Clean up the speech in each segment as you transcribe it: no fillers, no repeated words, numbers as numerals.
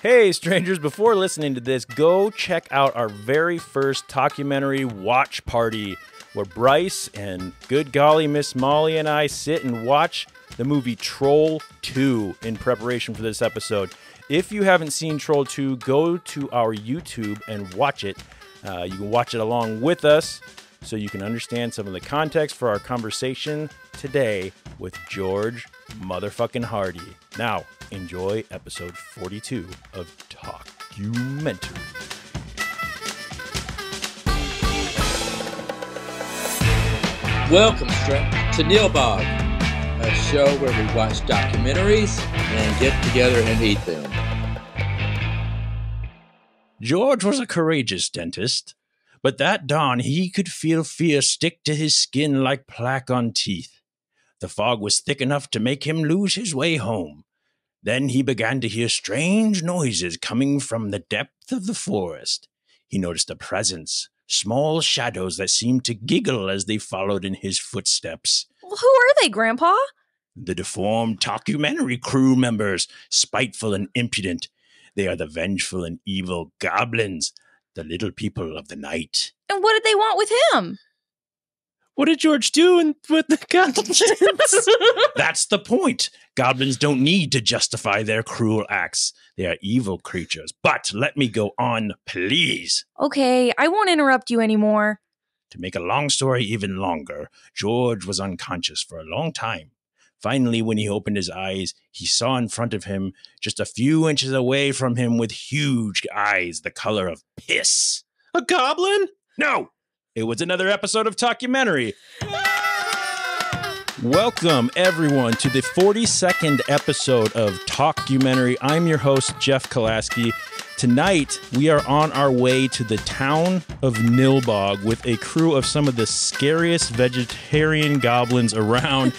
Hey, strangers, before listening to this, go check out our very first Talkumentary watch party, where Bryce and good golly Miss Molly and I sit and watch the movie Troll 2 in preparation for this episode. If you haven't seen Troll 2, go to our YouTube and watch it. You can watch it along with us so you can understand some of the context for our conversation today with George motherfucking Hardy. Now, enjoy episode 42 of Talkumentary. Welcome to NILBOG, a show where we watch documentaries and get together and eat them. George was a courageous dentist, but that dawn he could feel fear stick to his skin like plaque on teeth. The fog was thick enough to make him lose his way home. Then he began to hear strange noises coming from the depth of the forest. He noticed a presence, small shadows that seemed to giggle as they followed in his footsteps. Well, who are they, Grandpa? The deformed Talkumentary crew members, spiteful and impudent. They are the vengeful and evil goblins, the little people of the night. And what did they want with him? What did George do with the goblins? That's the point. Goblins don't need to justify their cruel acts. They are evil creatures. But let me go on, please. Okay, I won't interrupt you anymore. To make a long story even longer, George was unconscious for a long time. Finally, when he opened his eyes, he saw in front of him, just a few inches away from him with huge eyes the color of piss. A goblin? No! It was another episode of Talkumentary. Welcome, everyone, to the 42nd episode of Talkumentary. I'm your host, Jeff Kolaski. Tonight, we are on our way to the town of NILBOG with a crew of some of the scariest vegetarian goblins around.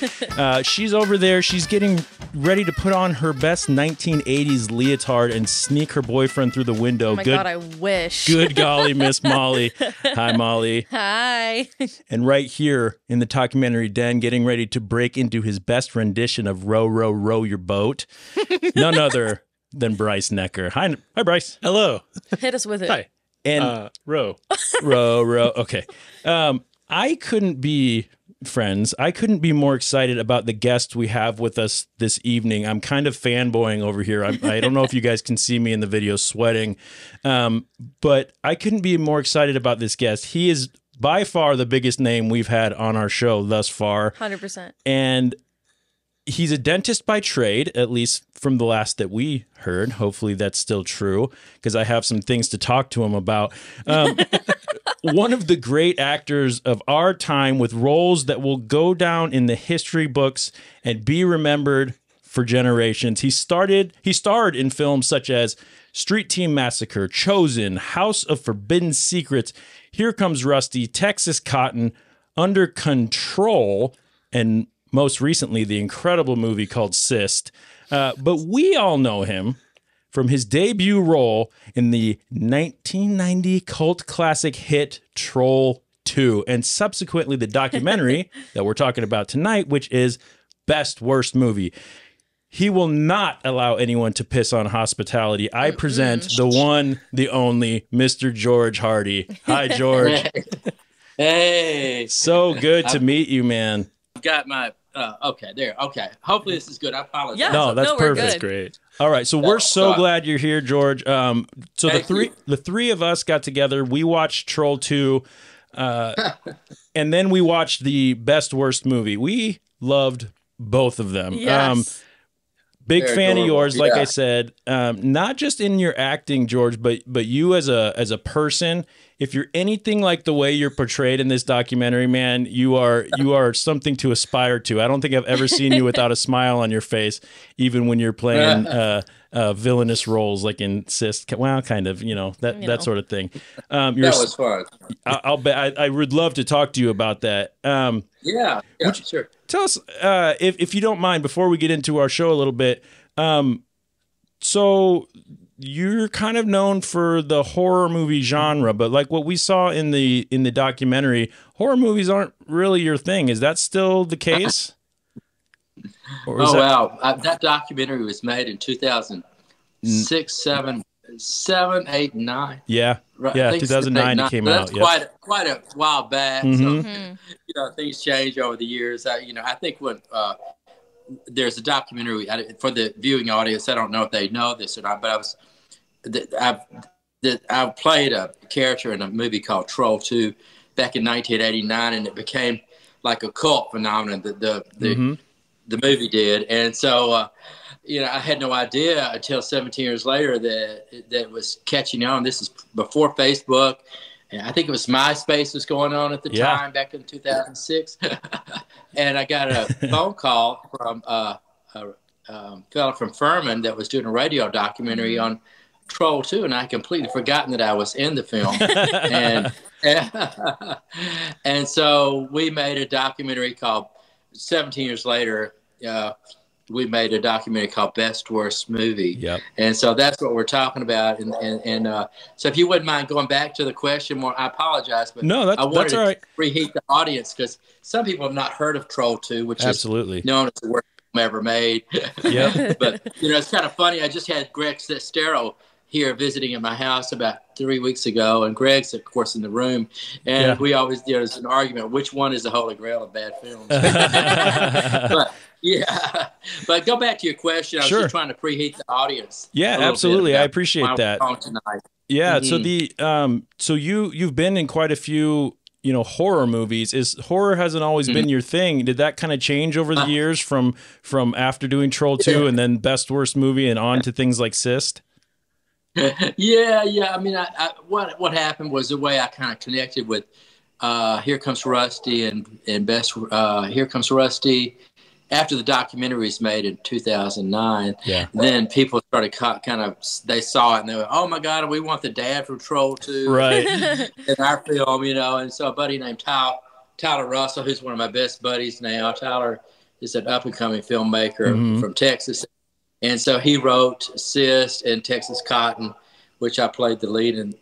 She's over there. She's getting ready to put on her best 1980s leotard and sneak her boyfriend through the window. Oh my God, I wish. Good golly, Miss Molly. Hi, Molly. Hi. And right here in the Talkumentary den, getting ready to break into his best rendition of Row, Row, Row Your Boat. None other than Bryce Necker. Hi, Bryce. Hello. Hit us with it. Hi. And Row. row. Okay. I couldn't be friends. I couldn't be more excited about the guest we have with us this evening. I'm kind of fanboying over here. I don't know if you guys can see me in the video sweating, but I couldn't be more excited about this guest. He is by far the biggest name we've had on our show thus far. 100%. And he's a dentist by trade, at least from the last that we heard. Hopefully that's still true, because I have some things to talk to him about. One of the great actors of our time with roles that will go down in the history books and be remembered for generations. He starred in films such as Street Team Massacre, Chosen, House of Forbidden Secrets, Here Comes Rusty, Texas Cotton, Under Control, and most recently, the incredible movie called Cyst. But we all know him from his debut role in the 1990 cult classic hit Troll 2, and subsequently the documentary that we're talking about tonight, which is Best Worst Movie. He will not allow anyone to piss on hospitality. I present the one, the only, Mr. George Hardy. Hi, George. Hey. So good to meet you, man. Got my, okay, there, okay. Hopefully this is good. I apologize. Yeah. No, that's we're perfect. good. That's great. All right, so we're so glad you're here, George. So Thank you. the three of us got together. We watched Troll 2, and then we watched the Best Worst Movie. We loved both of them. Yes. Big They're fan of adorable. yours, like Yeah. I said. Not just in your acting, George, but you as a person. If you're anything like the way you're portrayed in this documentary, man, you are something to aspire to. I don't think I've ever seen you without a smile on your face, even when you're playing villainous roles like in Cyst. Well, kind of, that sort of thing. That was fun. I'll bet I would love to talk to you about that. Yeah, sure. Tell us, if you don't mind, before we get into our show a little bit. So you're kind of known for the horror movie genre, but like what we saw in the documentary, horror movies aren't really your thing. Is that still the case? Wow. That documentary was made in 2000. 6, 7, 7, 8, 9. Yeah. Right. Yeah, I think 2009 6, 8, it came 9. out. That's quite a while back. Mhm. So things change over the years. I think when there's a documentary for the viewing audience. I don't know if they know this or not, but I played a character in a movie called Troll 2 back in 1989, and it became like a cult phenomenon. The movie did, and so I had no idea until 17 years later that it was catching on. This is before Facebook. And I think it was MySpace was going on at the time back in 2006. And I got a phone call from a fellow from Furman that was doing a radio documentary on Troll 2, and I had completely forgotten that I was in the film. and so we made a documentary called 17 years later. We made a documentary called Best Worst Movie. Yep. And so that's what we're talking about. And so if you wouldn't mind going back to the question more, I apologize, but no, I wanted that's all right. to reheat the audience because some people have not heard of Troll 2, which Absolutely. is known as the worst film ever made. Yeah. But, it's kind of funny. I just had Greg Sestero here visiting at my house about 3 weeks ago, and Greg's, of course, in the room. And we always, there's an argument, which one is the holy grail of bad films? But go back to your question. I was just trying to preheat the audience. Yeah, absolutely. I appreciate that. Yeah. So so you've been in quite a few, horror movies. Horror hasn't always been your thing. Did that kind of change over the years from after doing Troll 2 and then Best Worst Movie and on to things like Sist? Yeah. I mean, what happened was the way I kind of connected with Here Comes Rusty and Here Comes Rusty. After the documentary was made in 2009, then people started they saw it and they were, oh my God, we want the dad from Troll 2 in our film, And so a buddy named Tyler Russell, who's one of my best buddies now. Tyler is an up and coming filmmaker from Texas. And so he wrote Sist and Texas Cotton, which I played the lead in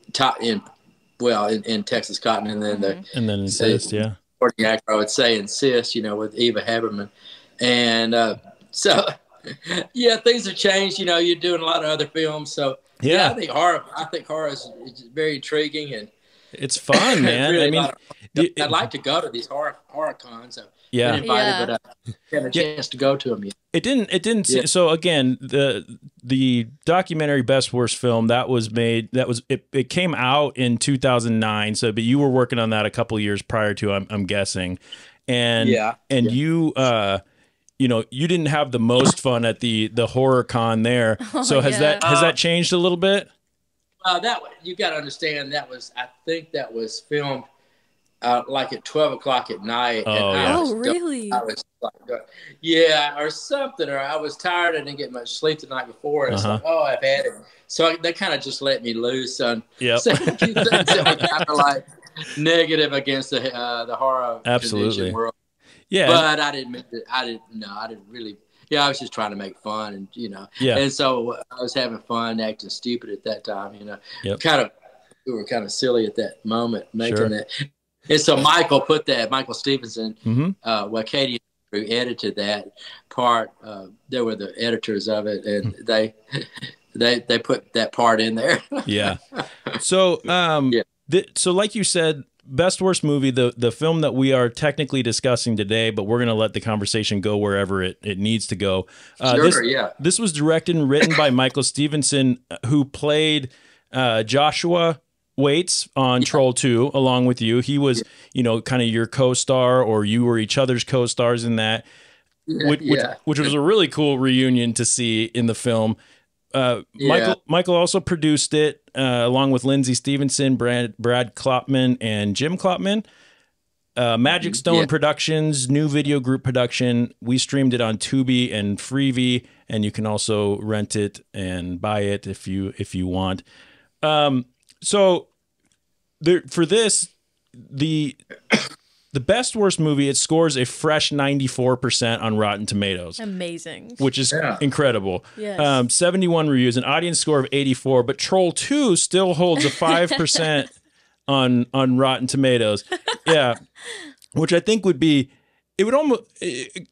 Texas Cotton, and then in Sist, supporting actor, I would say, in Sist, with Eva Haberman. And so things have changed. You're doing a lot of other films, so I think horror is very intriguing and it's fun, man. Really, I'd like to go to these horror cons. I've been invited, but I haven't a chance to go to them yet. It didn't. Yeah. So again, the documentary Best Worst Film it came out in 2009. So, but you were working on that a couple of years prior to, I'm guessing, and you you didn't have the most fun at the horror con there. So has that changed a little bit? That you got to understand I think that was filmed like at 12 o'clock at night. Oh, really? I was like, or something, or I was tired. I didn't get much sleep the night before. And it's like, I've had it. So they kind of just let me loose on saying a few things that were kind of like negative against the horror convention world. Yeah, but I didn't really. Yeah, I was just trying to make fun, and and so I was having fun, acting stupid at that time. We were kind of silly at that moment making that. And so Michael Stevenson, Katie who edited that part, they were the editors of it, and they put that part in there. So so like you said, Best Worst Movie, the film that we are technically discussing today, but we're going to let the conversation go wherever it needs to go. This was directed and written by Michael Stevenson, who played Joshua Waits on Troll 2 along with you. He was, kind of your co-star, or you were each other's co-stars in that, which was a really cool reunion to see in the film. Michael also produced it along with Lindsay Stevenson, Brad Klopman, and Jim Klopman. Magic Stone Productions, new video group production. We streamed it on Tubi and Freevee, and you can also rent it and buy it if you want. So for this, the Best Worst Movie, it scores a fresh 94% on Rotten Tomatoes. Amazing. Which is incredible. Yes. 71 reviews, an audience score of 84, but Troll 2 still holds a 5% on Rotten Tomatoes. Yeah. Which I think would almost,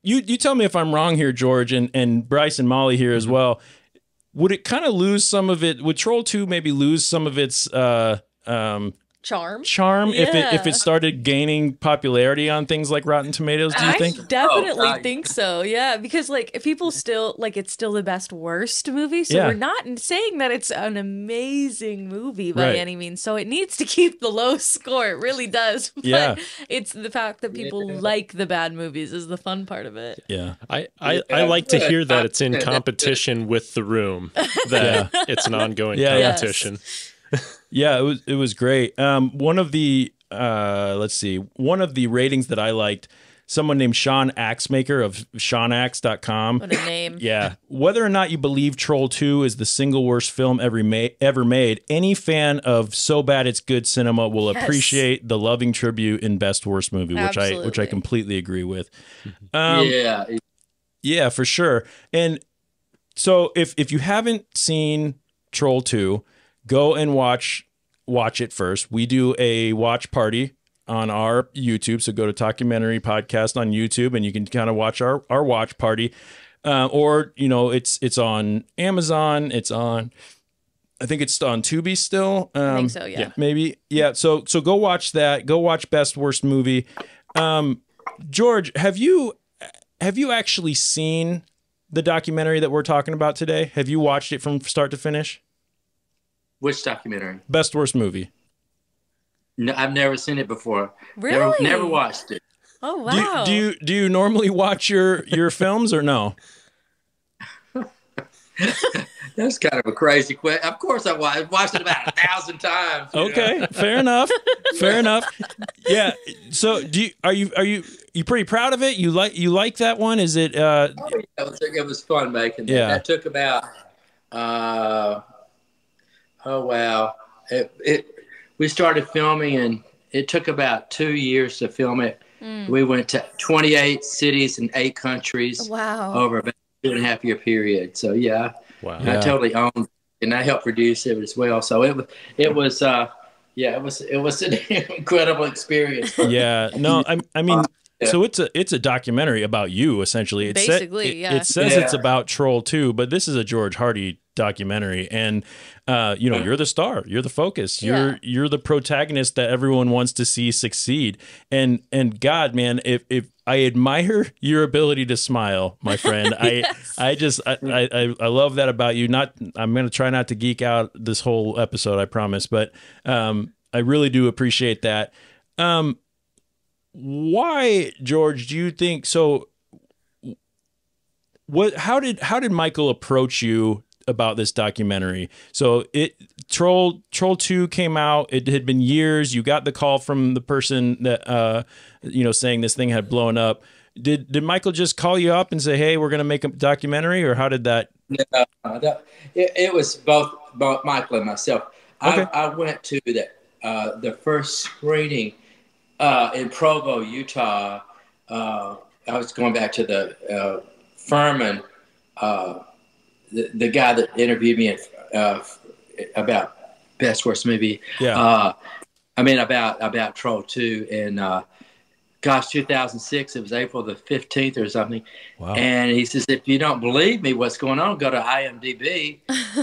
you tell me if I'm wrong here, George, and Bryce and Molly here as well. would it kind of lose some of it? Would Troll 2 maybe lose some of its charm if it started gaining popularity on things like Rotten Tomatoes? Do you think? I definitely think so. Yeah, because like if people still like it's still the best worst movie, so we're not saying that it's an amazing movie by any means. So it needs to keep the low score. It really does. But it's the fact that people like the bad movies is the fun part of it. Yeah. I like to hear that it's in competition with The Room. That it's an ongoing competition. Yes. Yeah, it was great. One of the one of the ratings that I liked, someone named Sean Axemaker of SeanAxe.com. What a name. Yeah. Whether or not you believe Troll 2 is the single worst film ever made, any fan of So Bad It's Good cinema will appreciate the loving tribute in Best Worst Movie, which I completely agree with. Yeah, for sure. And so if you haven't seen Troll 2, go and watch it first. We do a watch party on our YouTube, so go to Talkumentary Podcast on YouTube, and you can kind of watch our watch party. Or it's on Amazon. It's on, I think it's on Tubi still. I think so. Yeah. Maybe. Yeah. So go watch that. Go watch Best Worst Movie. George, have you actually seen the documentary that we're talking about today? Have you watched it from start to finish? Which documentary? Best Worst Movie. No, I've never seen it before. Really? Never watched it. Oh wow. Do you normally watch your films or no? That's kind of a crazy question. Of course, I've watched it about 1,000 times. Okay, fair enough. Fair enough. Yeah. So, are you pretty proud of it? You like that one? Is it? It was fun making that. Yeah. That took about. Oh wow! We started filming, and it took about 2 years to film it. We went to 28 cities and 8 countries. Wow! Over about a 2.5 year period. So yeah, wow! I totally owned it, and I helped produce it as well. So it was an incredible experience. Yeah. No, I mean. So it's a documentary about you, essentially. It says it's about Troll 2, but this is a George Hardy documentary, and you're the star, you're the focus, you're the protagonist that everyone wants to see succeed. And God, man, if I admire your ability to smile, my friend. Yes. I love that about you. I'm going to try not to geek out this whole episode, I promise, but I really do appreciate that. Why, George, do you think so? How did Michael approach you about this documentary? So Troll 2 came out. It had been years. You got the call from the person that saying this thing had blown up. Did Michael just call you up and say, "Hey, we're going to make a documentary," or how did that? It was both Michael and myself. Okay. I went to the first screening in Provo, Utah. I was going back to the Furman, the guy that interviewed me about Best Worst Movie. Yeah. About Troll 2. And 2006, it was April the 15th or something. Wow. And he says, if you don't believe me, what's going on, go to IMDb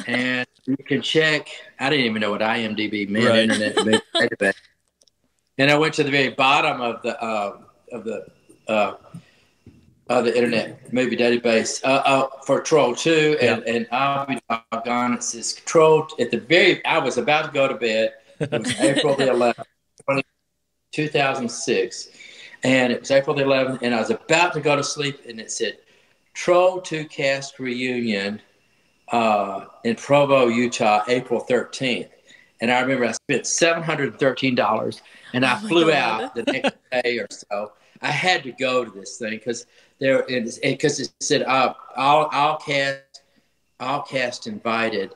and you can check. I didn't even know what IMDb meant, right. Internet Database. And I went to the very bottom of the Internet Movie Database for Troll 2, and I'll be doggone, it says Troll at the very. I was about to go to bed. It was April the 11th, 2006, and it was April the 11th, and I was about to go to sleep, and it said Troll 2 cast reunion in Provo, Utah, April 13th. And I remember I spent $713, and I flew out the next day or so. I had to go to this thing because it said all cast invited,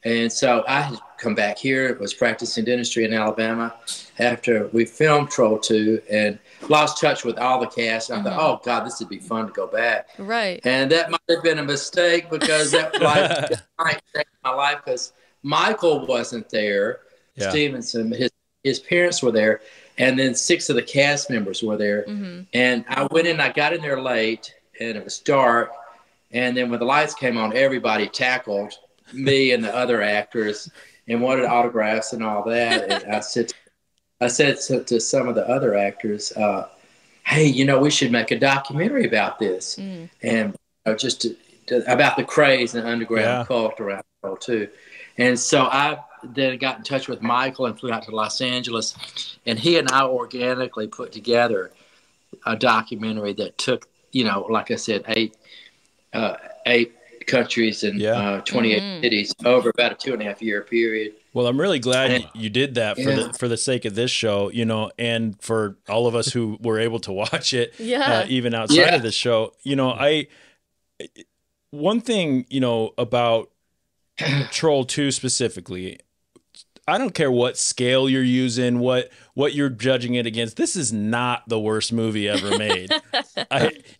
and so I had come back here. Was practicing dentistry in Alabama after we filmed Troll 2, and lost touch with all the cast. And I thought, oh God, this would be fun to go back. Right. And that might have been a mistake because that might change my life because Michael wasn't there. Yeah. Stevenson, his parents were there, and then 6 of the cast members were there. Mm-hmm. And I went in, I got in there late, and it was dark. And then when the lights came on, everybody tackled me and the other actors and wanted autographs and all that. And I said to some of the other actors, hey, we should make a documentary about this. And just about the craze and underground cult around the world too. And so I then got in touch with Michael and flew out to Los Angeles, and he and I organically put together a documentary that took, like I said, eight countries and 28 cities over about a 2.5 year period. Well, I'm really glad you did that for the sake of this show, and for all of us who were able to watch it, even outside of the show. One thing, about Troll 2 specifically, I don't care what scale you're using, what you're judging it against. This is not the worst movie ever made.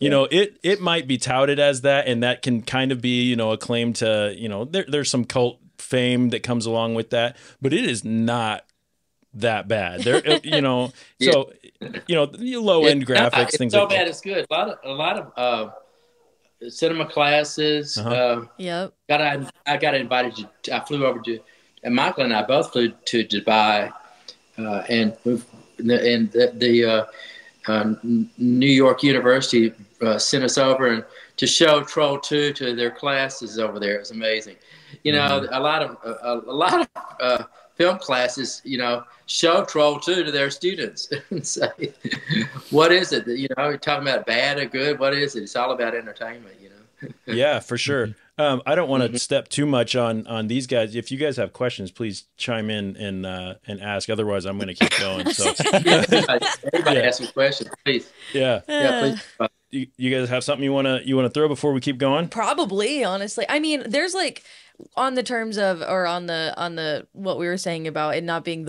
It might be touted as that, and that can kind of be, a claim to, there's some cult fame that comes along with that, but it is not that bad. There, so low end graphics, things like that. So bad it's good. A lot of cinema classes. Yep. I got invited I flew over to. And Michael and I both flew to Dubai, and the New York University sent us over and to show Troll 2 to their classes over there. It was amazing. A lot of film classes, show Troll 2 to their students and say, "What is it? You're talking about bad or good? What is it? It's all about entertainment." Yeah, for sure. I don't want to step too much on these guys. If you guys have questions, please chime in and ask. Otherwise, I'm going to keep going. So, everybody ask a question, please. Yeah, please. You guys have something you want to throw before we keep going? Probably, honestly. I mean, there's on the terms of, or on the what we were saying about it not being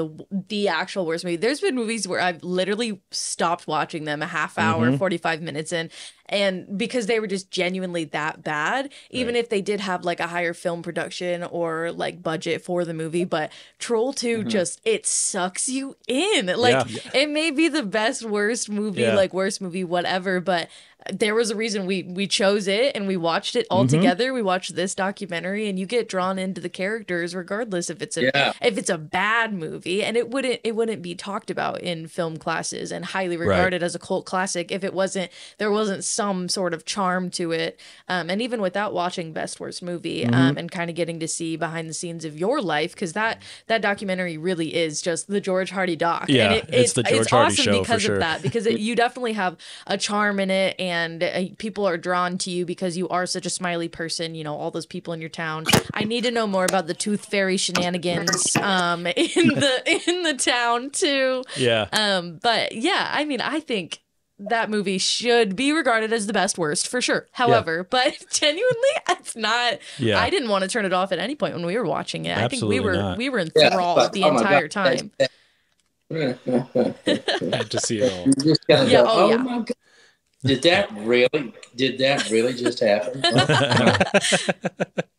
the actual worst movie, there's been movies where I've literally stopped watching them a half hour, 45 minutes in, and because they were just genuinely that bad, even if they did have a higher film production or budget for the movie. But Troll 2 just, it sucks you in. It may be the best worst movie, worst movie whatever, but there was a reason we chose it and we watched it all together. We watched this documentary, and you get drawn into the characters regardless if it's a bad movie, and it wouldn't be talked about in film classes and highly regarded as a cult classic if there wasn't some sort of charm to it. And even without watching Best Worst Movie, and kind of getting to see behind the scenes of your life, because that documentary really is just the George Hardy doc. Yeah, and it's the George Hardy awesome show because for sure. of that, because you definitely have a charm in it, and people are drawn to you because you are such a smiley person. All those people in your town. I need to know more about the Tooth Fairy shenanigans in the town too. Yeah. But yeah, I mean, I think that movie should be regarded as the best worst for sure. However, but genuinely, it's not. Yeah. I didn't want to turn it off at any point when we were watching it. Absolutely I think not. we were enthralled the entire time. Had to see it all. You just gotta go, oh my God. Did that really just happen?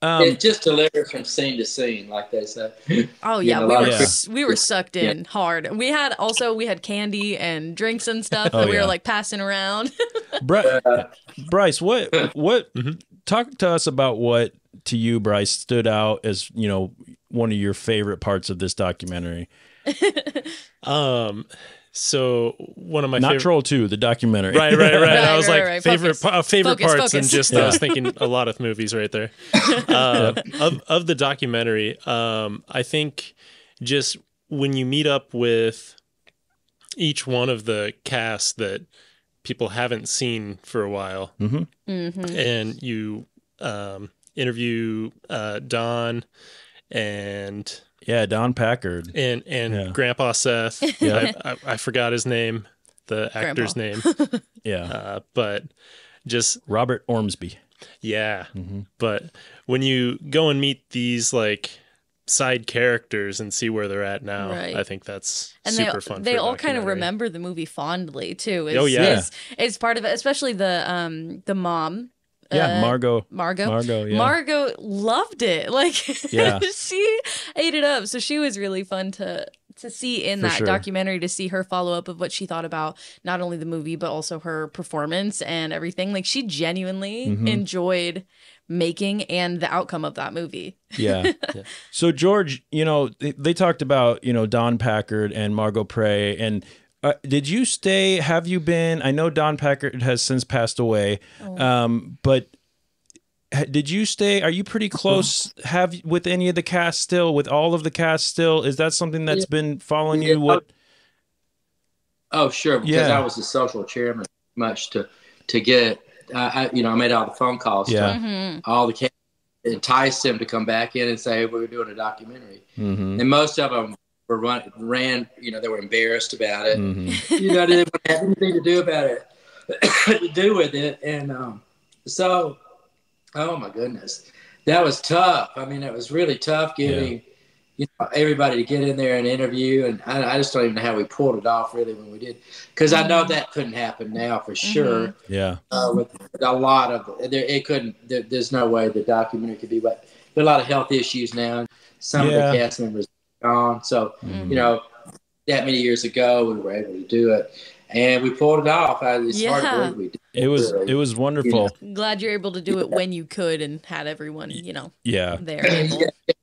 It just delivers from scene to scene, like they say. Oh yeah, we were sucked in hard. We had candy and drinks and stuff that we were passing around. Bryce, what talk to us about what to you, Bryce, stood out as one of your favorite parts of this documentary. So one of my not Troll 2, the documentary. Right. I was favorite Focus. parts, and just I was thinking a lot of movies right there. Of the documentary, I think just when you meet up with each one of the cast that people haven't seen for a while, and you interview Don and. Yeah, Don Packard. And Grandpa Seth. I forgot his name, the actor's name. But just... Robert Ormsby. Yeah. But when you go and meet these side characters and see where they're at now, I think that's super fun. They all kind of remember the movie fondly too. It's part of it, especially the mom. Yeah, Margot. Yeah. Margot loved it. She ate it up. So she was really fun to see in that documentary, to see her follow up of what she thought about not only the movie but also her performance and everything. She genuinely enjoyed making and the outcome of that movie. Yeah. So George, you know, they talked about, you know, Don Packard and Margot Prey, and did you stay? Have you been? I know Don Packard has since passed away, but did you stay? Are you pretty close? Have with any of the cast still? With all of the cast still? Is that something that's been following you? What? Oh, sure. Because I was the social chairman, much to get. I made all the phone calls to all the cast, entice them to come back in and say, hey, we're doing a documentary. And most of them ran. You know, they were embarrassed about it. You know, they didn't have anything to do about it, to do with it, and so. Oh my goodness, that was tough. I mean, it was really tough getting everybody to get in there and interview, and I just don't even know how we pulled it off really when we did, because I know that couldn't happen now for sure. Yeah, with a lot of it couldn't. There's no way the documentary could be. But there are a lot of health issues now. Some of the cast members are gone, so you know, that many years ago we were able to do it. And we pulled it off. It's hard to believe we did. It was wonderful. You know? Glad you're able to do it when you could and had everyone, you know, there.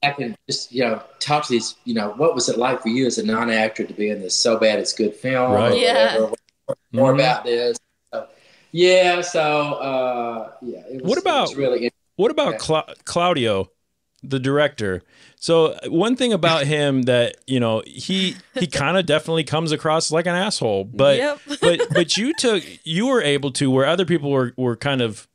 I can just, you know, talk to these, you know, what was it like for you as a non-actor to be in this So Bad It's Good film? Right. Or whatever, more about this. So, it was really what about Claudio, the director? So one thing about him that, you know, he kind of definitely comes across like an asshole, but but you were able to, where other people were kind of,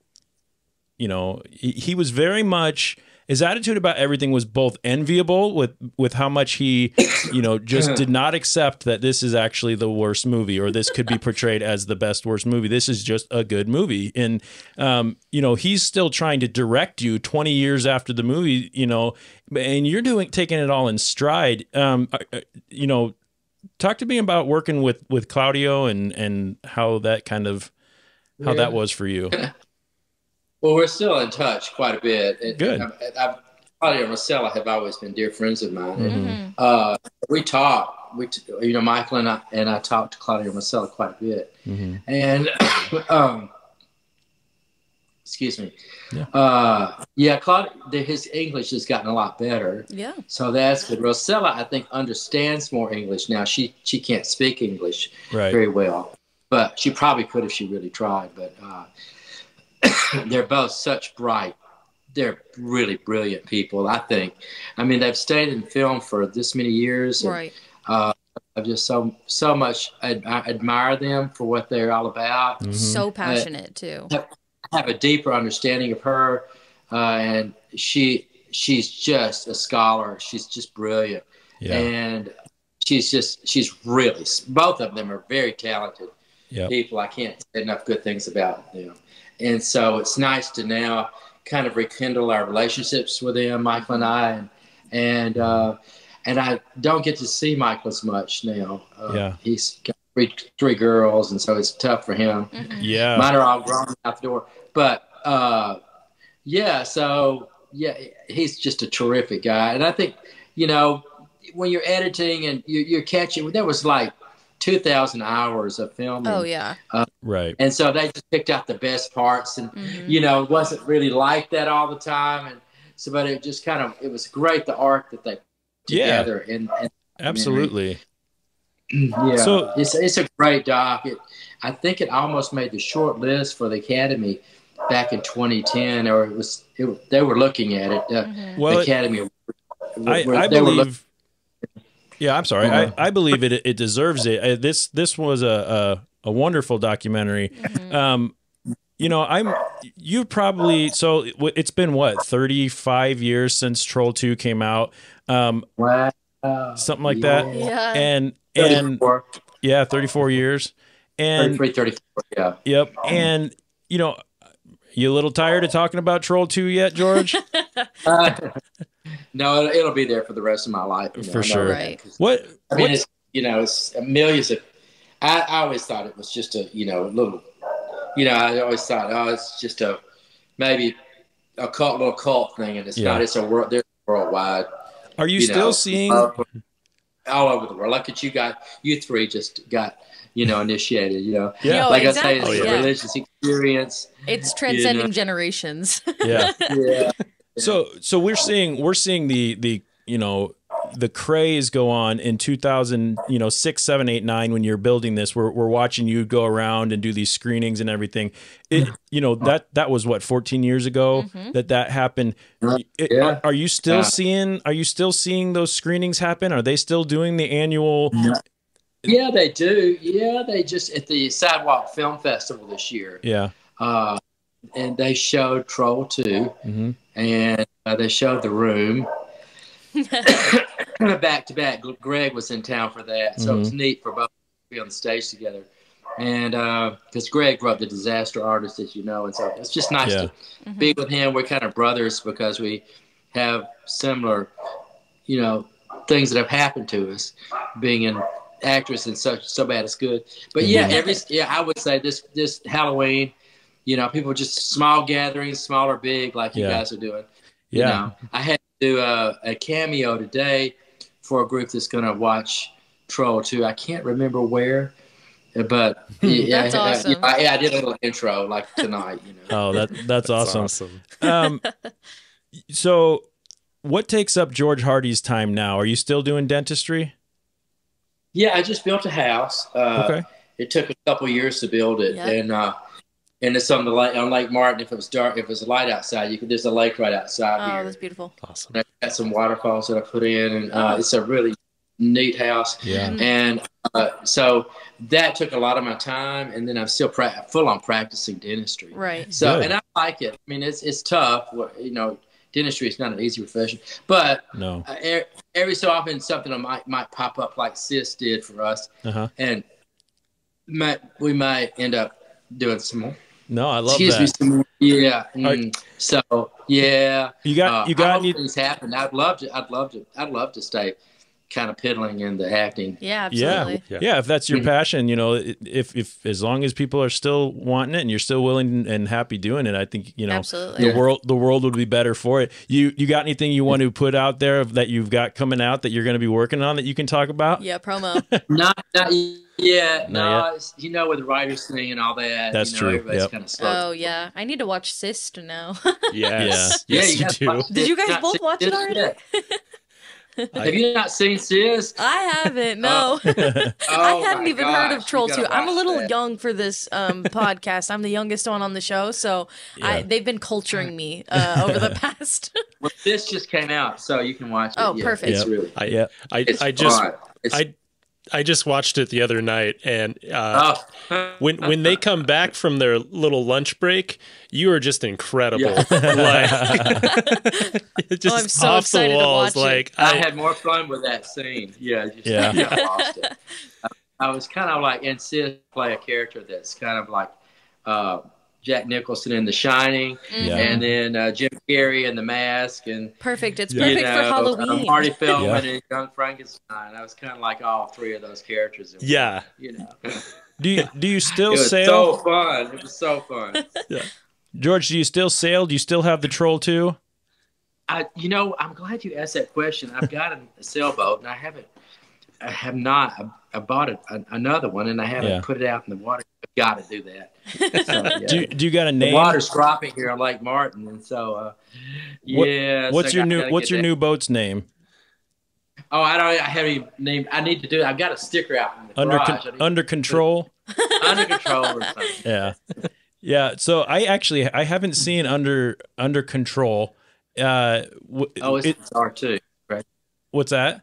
you know, he was very much, his attitude about everything was both enviable with how much he, you know, just did not accept that this is actually the worst movie, or this could be portrayed as the best worst movie. This is just a good movie. And, you know, he's still trying to direct you 20 years after the movie, you know, and you're taking it all in stride. You know, talk to me about working with Claudio and how that kind of, how that was for you. Well, we're still in touch quite a bit. Good. Claudio and Marcella have always been dear friends of mine. And, we talk. You know, Michael and I talked to Claudio and Marcella quite a bit. And excuse me. Claudio, his English has gotten a lot better. Yeah. So that's good. Rosella, I think, understands more English now. She can't speak English very well, but she probably could if she really tried. But they're both such they're really brilliant people, I think. I mean, they've stayed in film for this many years. And, I've just so much admire them for what they're all about. So passionate too. Have a deeper understanding of her, and she's just a scholar. She's just brilliant, and she's really, both of them are very talented people. I can't say enough good things about them. And so it's nice to now kind of rekindle our relationships with them, Michael and I, and I don't get to see Michael as much now. He's got three girls, and so it's tough for him. Mine are all grown out the door, but he's just a terrific guy. And I think, you know, when you're editing and you're catching, there was like 2,000 hours of filming. Oh yeah. Right. And so they just picked out the best parts, and you know, it wasn't really like that all the time. And so, but it just kind of, it was great, the art that they put together. And absolutely. So it's a great doc. I think it almost made the short list for the Academy back in 2010, or they were looking at it. The Academy. I believe. Yeah, I'm sorry. I believe it deserves it. This was a wonderful documentary. You know, you probably, so it's been what, 35 years since Troll 2 came out. Wow. Something like that. Yeah. And 34. 34 years. And 34, yeah. Yep. And you know, you a little tired of talking about Troll 2 yet, George? No, it'll be there for the rest of my life. You know, for sure. Right. It's, you know, it's millions of. I always thought it was just a, you know, little. You know, I always thought, it's just maybe a little cult thing, and it's not. It's a world. They're worldwide. Are you still seeing all over the world? Look at you three just got initiated. Yeah. Like exactly. I say, it's a religious experience. It's transcending generations. Yeah. Yeah. So we're seeing the craze go on in 2006, 7, 8, 9 when you're building this. We're watching you go around and do these screenings and everything. That was what, 14 years ago that happened. Are you still seeing those screenings happen? Are they still doing the annual? Yeah, they do. Yeah, they just at the Sidewalk Film Festival this year. Yeah. And they showed Troll 2 and they showed The Room. Back to back. Greg was in town for that, so it was neat for both to be on the stage together. And because Greg grew up the disaster artist, as you know, and so it's just nice to be with him. We're kind of brothers because we have similar, things that have happened to us, being an actress and so bad it's good. But I would say this Halloween, people just small gatherings, small or big, like you guys are doing. I had to do a cameo today for a group that's going to watch Troll 2. I can't remember where, but that's awesome. I did a little intro like tonight. Oh, that's awesome. So, what takes up George Hardy's time now? Are you still doing dentistry? Yeah, I just built a house. Okay. It took a couple years to build it, and it's on Lake Martin. If it was dark, if it was light outside, there's a lake right outside here. Oh, that's beautiful. Awesome. And I got some waterfalls that I put in, and it's a really neat house. Yeah. And so that took a lot of my time, and then I'm still full on practicing dentistry. Right. So, Good. and I like it. I mean, it's tough. Dentistry is not an easy profession, but No. Every so often something might pop up like Sis did for us, and we might end up doing some more. No, I love Excuse that. me, some more. Yeah. So yeah, You got any things happen. I'd love to stay kind of piddling in the acting. Yeah, absolutely. Yeah, if that's your passion, if as long as people are still wanting it and you're still willing and happy doing it, I think absolutely. the world would be better for it. You got anything you want to put out there that you've got coming out that you're going to be working on that you can talk about? Yeah, promo. Not yet. Not No, with the writers thing and all that. That's true. Everybody's kind of slow. Oh yeah, I need to watch Sist now. Yes. Yeah, Yes, you do. Did you guys both watch it already? Have you not seen Sis? I haven't. No, I hadn't even heard of Troll 2. I'm a little young for this podcast. I'm the youngest one on the show, so they've been culturing me over the past. Well, this just came out, so you can watch it. Oh, perfect. It's really. I just watched it the other night, and when they come back from their little lunch break, you are just incredible. Yeah. Just I'm so off the excited walls. to watch it. I had more fun with that scene. I lost it. I was kind of like, and Sis play a character that's kind of like Jack Nicholson in The Shining, and then Jim Carrey in The Mask, and perfect. It's perfect for Halloween. Marty Feldman and Young Frankenstein. I was kind of like all three of those characters. Do you still it was sail? So fun. It was so fun. Yeah. George, do you still sail? Do you still have the Troll 2? I'm glad you asked that question. I've got a sailboat, and I have not. I bought another one, and I haven't put it out in the water. I've got to do that. So, do you got a name? The water's dropping here on Lake Martin, and so What's your new boat's name? Oh, I have any name. I need to do it. I've got a sticker out in the garage. Under Control. Under Control or something. Yeah. Yeah, so I haven't seen Under Control. It's R2, right? What's that?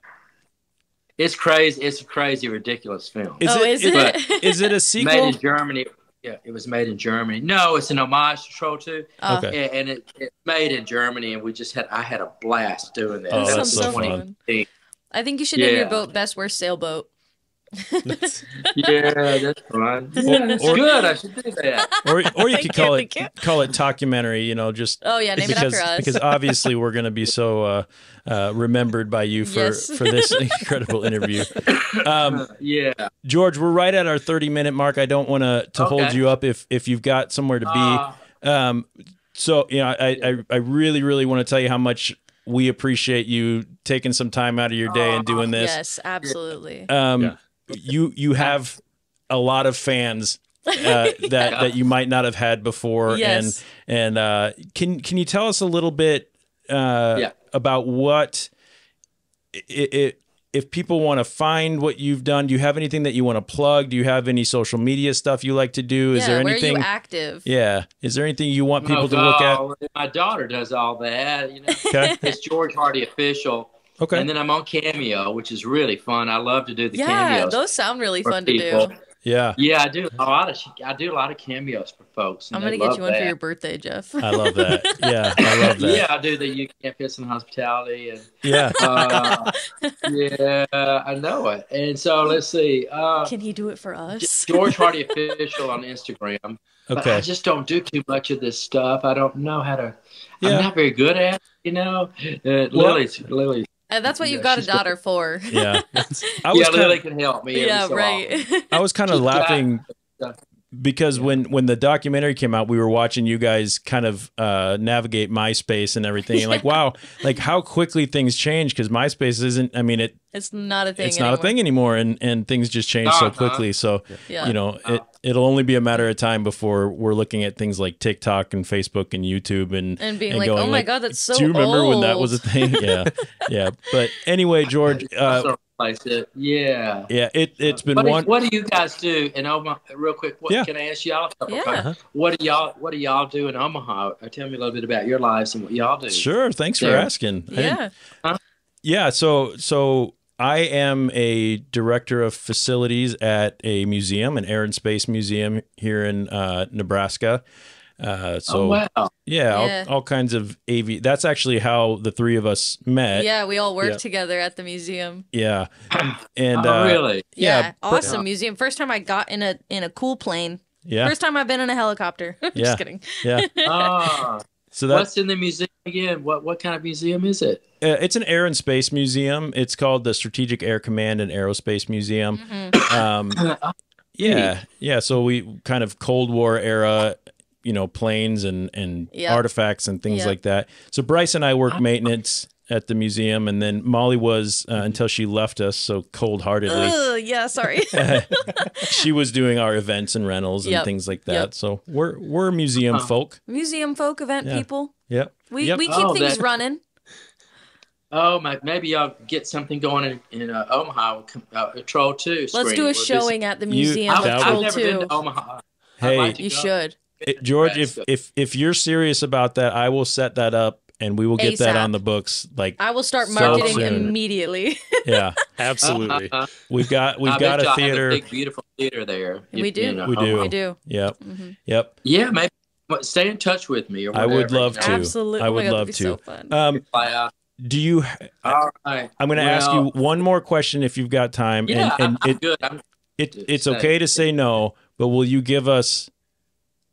It's crazy. It's a crazy, ridiculous film. Is it a sequel? Made in Germany. Yeah, it was made in Germany. No, it's an homage to Troll 2. Okay. And it's made in Germany, and I had a blast doing that. Oh, that that's so fun. I think you should name your boat Best Worst Sailboat. That's fun. It's good. I should do that. Or you could call it Talkumentary. Just name it after us. Because obviously we're going to be so remembered by you for this incredible interview. George, we're right at our 30-minute mark. I don't want to hold you up if you've got somewhere to be. So I really, really want to tell you how much we appreciate you taking some time out of your day and doing this. Yes, absolutely. You have a lot of fans that you might not have had before. Yes. And can you tell us a little bit about what if people want to find what you've done? Do you have anything that you want to plug? Do you have any social media stuff you like to do? Is there anything? Where are you active? Yeah. Is there anything you want people to look at? My daughter does all that. Okay. It's George Hardy Official. Okay. And then I'm on Cameo, which is really fun. I love to do the cameos. Yeah, those sound really fun to do. Yeah. Yeah, I do a lot of cameos for folks. I'm gonna get you one for your birthday, Jeff. I love that. Yeah, I love that. Yeah, I do the You Can't Piss on Hospitality, and yeah, I know it. And so let's see. Can he do it for us? George Hardy Official on Instagram. Okay. But I just don't do too much of this stuff. I don't know how to. I'm not very good at it, Lily's. And that's what you've got a daughter for. Yeah. Lily can help me. Yeah, right. I was kind of laughing because when the documentary came out, we were watching you guys kind of navigate MySpace and everything. And like, wow, like how quickly things change, because MySpace isn't, I mean, it's not a thing It's not a thing anymore, and things just change so quickly. So, you know, it'll only be a matter of time before we're looking at things like TikTok and Facebook and YouTube and being like, going, oh my God, that's so old. Do you remember when that was a thing? Yeah. Yeah. But anyway, George. Yeah. It's been What do you guys do in Omaha? Real quick, can I ask y'all? What do y'all do in Omaha? Tell me a little bit about your lives and what y'all do. Sure. Thanks for asking. Yeah. So I am a director of facilities at a museum, an Air and Space Museum here in Nebraska. All kinds of AV. That's actually how the three of us met. Yeah, we all worked together at the museum. Yeah, and really, yeah, awesome museum. First time I got in a cool plane. Yeah, first time I've been in a helicopter. Just kidding. Yeah. So what's in the museum again? What kind of museum is it? It's an Air and Space Museum. It's called the Strategic Air Command and Aerospace Museum. Yeah. So we kind of Cold War era, planes and artifacts and things like that. So Bryce and I work maintenance at the museum, and then Molly was until she left us so cold-heartedly. Sorry. She was doing our events and rentals and things like that. So we're museum folk. Museum folk, event people. Yep. We keep things running. Oh, maybe y'all get something going in Omaha, Troll 2 screen. Let's do a showing at the museum of Troll 2. I've never been to Omaha. Hey, you should. George, if you're serious about that, I will set that up and we will get that on the books. Like, I will start marketing immediately. Yeah, absolutely. We've got a theater, have a big, beautiful theater there. We do. We do. Yep. Mm-hmm. Yep. Yeah, maybe stay in touch with me. Or whatever, I would love to. Absolutely. I would love to. So fun. Do you? All right. I'm going to ask you one more question if you've got time. Yeah, and I'm good. It's okay to say no, but will you give us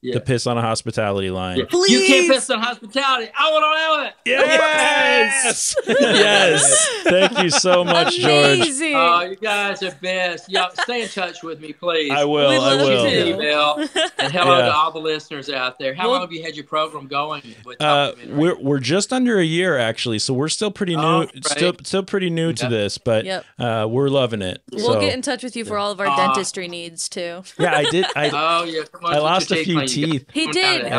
the Piss on a Hospitality line? Yeah. You can't piss on hospitality. I want to know it. Yes. Yes. Thank you so much, Amazing. George. Oh, you guys are best. Y'all stay in touch with me, please. I will. I will. Email. And hello to all the listeners out there. How long have you had your program going? With we're just under a year actually, so we're still pretty new. Still pretty new to this, but we're loving it. We'll get in touch with you for all of our dentistry needs too. Yeah, I did. Come on, I lost a few teeth. He did.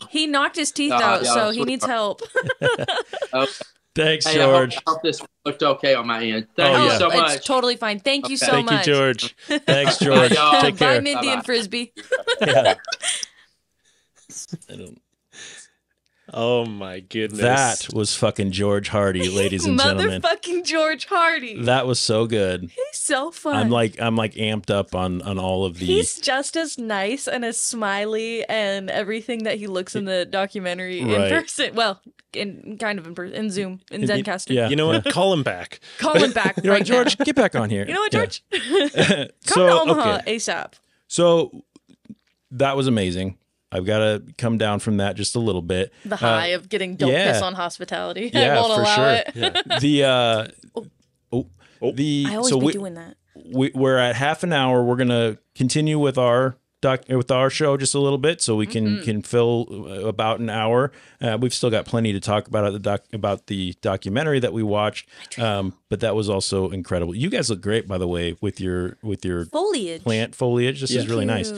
He knocked his teeth out, so he needs help. Thanks, George. I hope this looked okay on my end. Thank you so much. It's totally fine. Thank you so much. Thank you, George. Thanks, George. Take care. Bye, Mindy and Frisbee. Oh my goodness. That was fucking George Hardy, ladies and gentlemen. Motherfucking George Hardy. That was so good. He's so fun. I'm like amped up on all of the. He's just as nice and as smiley and everything that he looks in the documentary in person. Well, in person, in Zoom, in Zencaster. Yeah. You know what? Call him back. Call him back. You know what, George? Get back on here. You know what, George? Come to Omaha ASAP. So that was amazing. I've got to come down from that just a little bit. The high of getting don't piss on hospitality. Yeah, I won't allow sure. it. Yeah. I always be doing that. We're at half an hour. We're going to continue with our show just a little bit, so we can fill about an hour. We've still got plenty to talk about the documentary that we watched, but that was also incredible. You guys look great, by the way, with your foliage, plant foliage. This is really nice.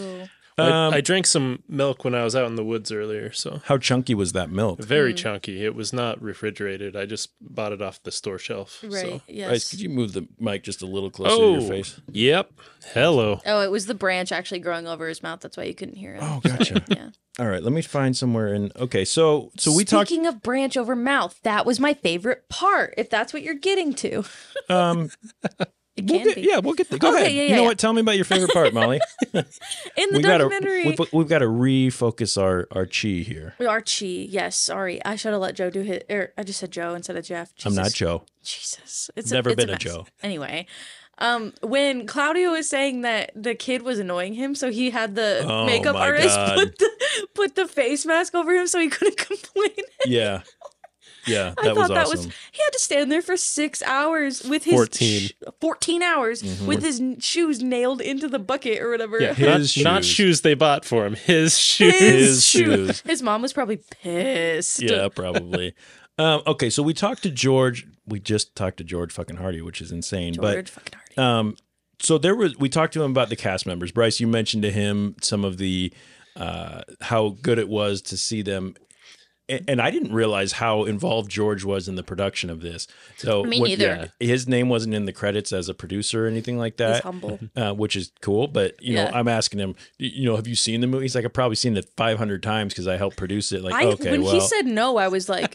I drank some milk when I was out in the woods earlier. So how chunky was that milk? Very chunky. It was not refrigerated. I just bought it off the store shelf. Right. So. Yes. Bryce, could you move the mic just a little closer to your face? Yep. Hello. Oh, it was the branch actually growing over his mouth. That's why you couldn't hear him. Oh, gotcha. Yeah. All right. Let me find somewhere in. Okay. So we talked. Speaking of branch over mouth, that was my favorite part. If that's what you're getting to. It can be. Yeah, we'll get there. Go ahead. Yeah, you know what? Tell me about your favorite part, Molly. In the documentary. We've got to refocus our chi here. Our chi, yes. Sorry. I should have let Joe do his. I just said Joe instead of Jeff. Jesus. I'm not Joe. Jesus. Never been a mess. Joe. Anyway. When Claudio was saying that the kid was annoying him, so he had the makeup artist put the face mask over him so he couldn't complain. Yeah. Yeah, I thought that was he had to stand there for 6 hours with his 14 hours with his shoes nailed into the bucket or whatever. Yeah, not shoes they bought for him. His shoes. His shoes. His mom was probably pissed. Yeah, probably. Okay, so we talked to George. We just talked to George fucking Hardy, which is insane. George fucking Hardy. So we talked to him about the cast members. Bryce, you mentioned to him some of the how good it was to see them. And I didn't realize how involved George was in the production of this. So Me neither. Yeah, his name wasn't in the credits as a producer or anything like that. He's humble. Which is cool. But, you know, I'm asking him, have you seen the movie? He's like, I've probably seen it 500 times because I helped produce it. Like, when he said no, I was like,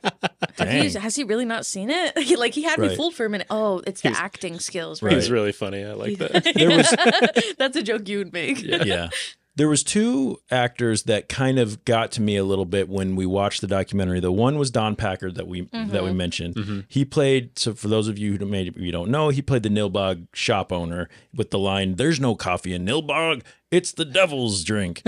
has he really not seen it? He had me fooled for a minute. Oh, it's the acting skills. Right? He's really funny. I like that. That's a joke you would make. Yeah. There was two actors that kind of got to me a little bit when we watched the documentary. The one was Don Packard that we mentioned. He played, so for those of you who maybe don't know, he played the NILBOG shop owner with the line, "There's no coffee in NILBOG, it's the devil's drink."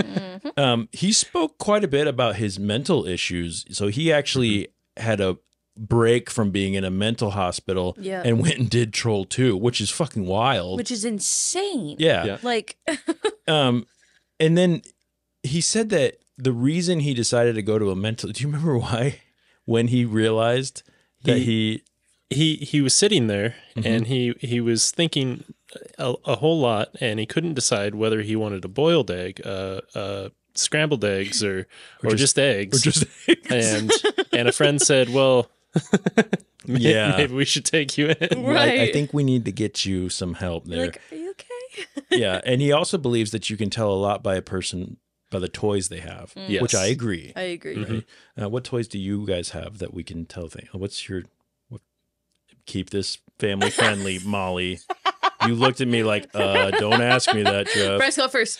He spoke quite a bit about his mental issues. So he actually had a break from being in a mental hospital and went and did Troll 2, which is fucking wild. Which is insane. Yeah. Like... And then he said that the reason he decided to go to a mental... Do you remember why? When he realized that he was sitting there and he was thinking a whole lot, and he couldn't decide whether he wanted a boiled egg, scrambled eggs, or just eggs. Or just eggs. And a friend said, well... maybe we should take you in. Right. I think we need to get you some help there. Like, are you okay? Yeah, and he also believes that you can tell a lot by a person by the toys they have, which I agree. I agree. Right? What toys do you guys have that we can tell things? Keep this family friendly, Molly. You looked at me like, don't ask me that, Jeff. Bryce, go first.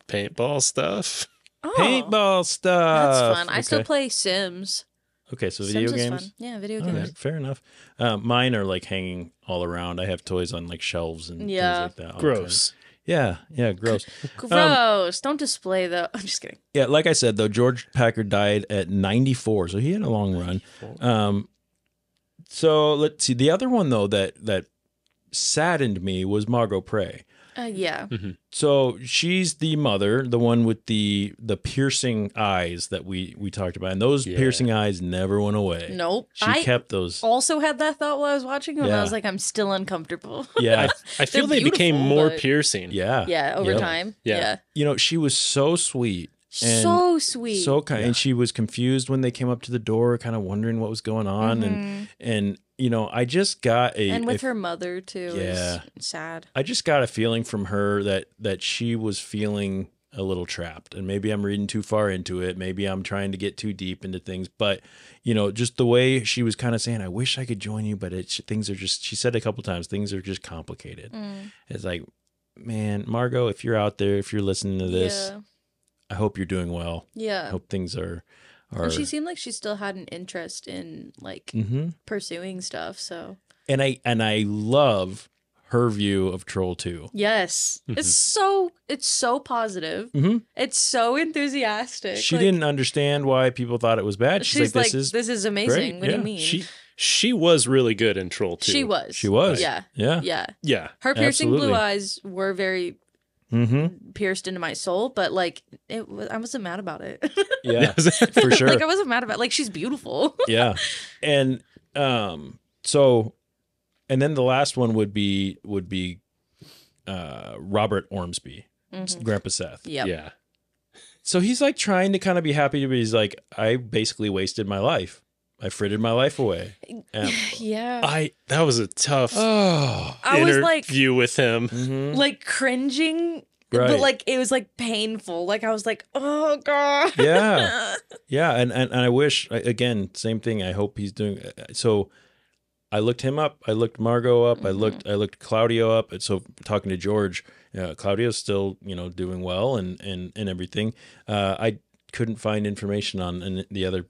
Paintball stuff. Oh, Paintball stuff. That's fun. I still play Sims. Okay, so video Sims games. Is fun. Yeah, video games. Right, fair enough. Mine are like hanging all around. I have toys on like shelves and things like that. Gross. Yeah, gross. Gross. Don't display though. I'm just kidding. Yeah, like I said though, George Packard died at 94, so he had a long run. So let's see. The other one though that saddened me was Margot Prey. Yeah. So she's the mother, the one with the piercing eyes that we talked about. And those piercing eyes never went away. Nope. She kept those. Also had that thought while I was watching them. I was like, I'm still uncomfortable. Yeah. I feel they became more piercing. Yeah. Yeah, over time. Yeah. You know, she was so sweet. So sweet. So kind. Yeah. And she was confused when they came up to the door, kind of wondering what was going on. And you know, I just got and with her mother too. Yeah, sad. I just got a feeling from her that she was feeling a little trapped, and maybe I'm reading too far into it. Maybe I'm trying to get too deep into things, but you know, just the way she was kind of saying, "I wish I could join you, but things are just." She said a couple times, "Things are just complicated." It's like, man, Margot, if you're out there, if you're listening to this, I hope you're doing well. Yeah, I hope things are. And she seemed like she still had an interest in like pursuing stuff. So and I love her view of Troll 2. Yes. It's so positive. It's so enthusiastic. She didn't understand why people thought it was bad. She's like, this is amazing. great. What do you mean? She was really good in Troll 2. She was. Yeah. Her piercing blue eyes were very pierced into my soul, but like I wasn't mad about it. Yeah, for sure. Like I wasn't mad about it. Like she's beautiful. Yeah. And so and then the last one would be Robert Ormsby, Grandpa Seth. Yep. Yeah. So he's like trying to kind of be happy, but he's like, I basically wasted my life. I frittered my life away. Yeah. That was a tough I was like interview with him. like cringing, right. but like it was like painful. Like I was like, oh God. Yeah. Yeah. And I wish, again, same thing. I hope he's doing so. I looked him up. I looked Margot up. I looked Claudio up. And so talking to George, Claudio's still, doing well and everything. I couldn't find information on the other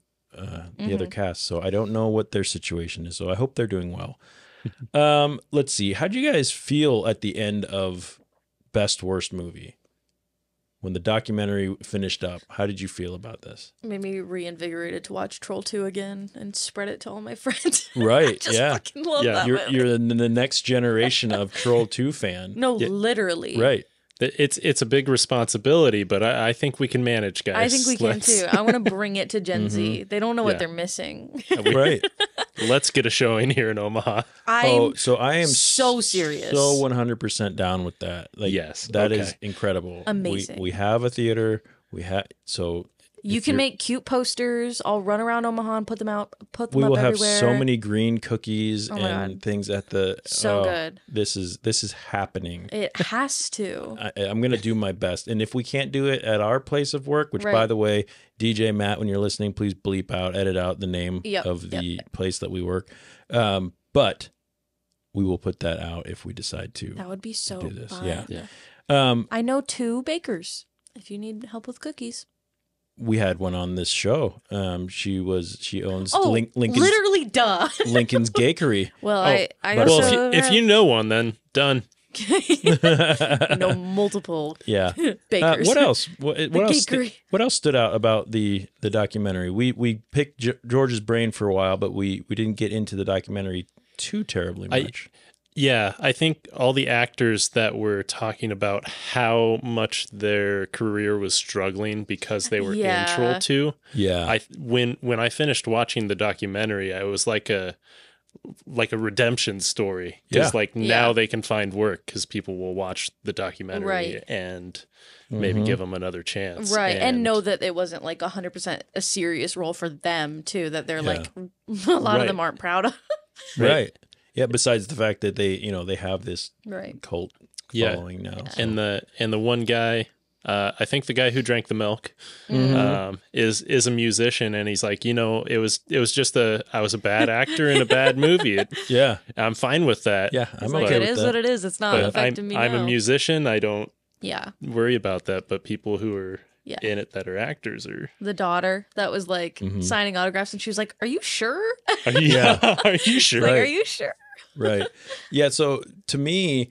cast, so I don't know what their situation is. So I hope they're doing well. Let's see. How'd you guys feel at the end of Best Worst Movie? When the documentary finished up, how did you feel about this? Made me reinvigorated to watch Troll 2 again and spread it to all my friends. Right. Just fucking love that movie. You're the next generation of Troll 2 fan. No, literally. Right. It's a big responsibility, but I think we can manage, guys. I think we can too. I want to bring it to Gen Z. They don't know what they're missing. Right. Let's get a showing here in Omaha. I am so serious. So 100% down with that. Like, yes. That is incredible. Amazing. We have a theater. You can make cute posters. I'll run around Omaha and put them up everywhere. We will have so many green cookies and things at the. So good. This is happening. It has to. I'm going to do my best, and if we can't do it at our place of work, which by the way, DJ Matt, when you're listening, please edit out the name of the place that we work. But we will put that out if we decide to. That would be so do this. fun. Yeah. I know 2 bakers. If you need help with cookies. We had one on this show. She owns Lincoln's. Literally, duh. Lincoln's Gakery. Well, if you know one, then done. Multiple. Yeah. Bakers. What else? What else stood out about the documentary? We picked George's brain for a while, but we didn't get into the documentary too terribly much. I think all the actors that were talking about how much their career was struggling because they were in Troll 2. Yeah. When I finished watching the documentary, I was like a redemption story. Because now they can find work because people will watch the documentary and maybe give them another chance. Right. And know that it wasn't like 100% a serious role for them too, that they're like, a lot of them aren't proud of. Right. Yeah, besides the fact that they have this cult following now. So. And the one guy, I think the guy who drank the milk, is a musician, and he's like, it was just I was a bad actor in a bad movie. I'm fine with that. Yeah, I'm like, okay it with is that. what it is. It's not affecting me. I'm a musician. I don't worry about that. But people who are in it that are actors or the daughter that was like signing autographs, and she was like, "Are you sure? Are you sure? Like, are you sure?" Right. Yeah. So to me,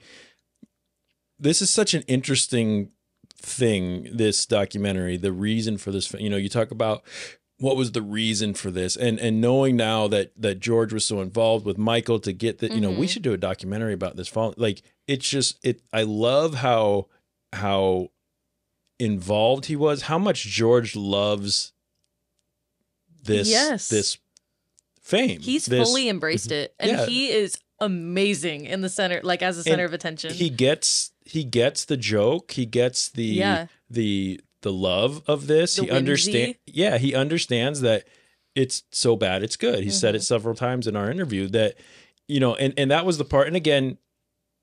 this is such an interesting thing, this documentary, the reason for this, you talk about what was the reason for this and knowing now that George was so involved with Michael to get that, we should do a documentary about this fall. Like, it's just, I love how involved he was, how much George loves this fame. He's fully embraced it. And he is amazing in the center, like as a center of attention. He gets the joke. He gets the love of this. He understands. Yeah, he understands that it's so bad it's good. He said it several times in our interview that, and that was the part. And again,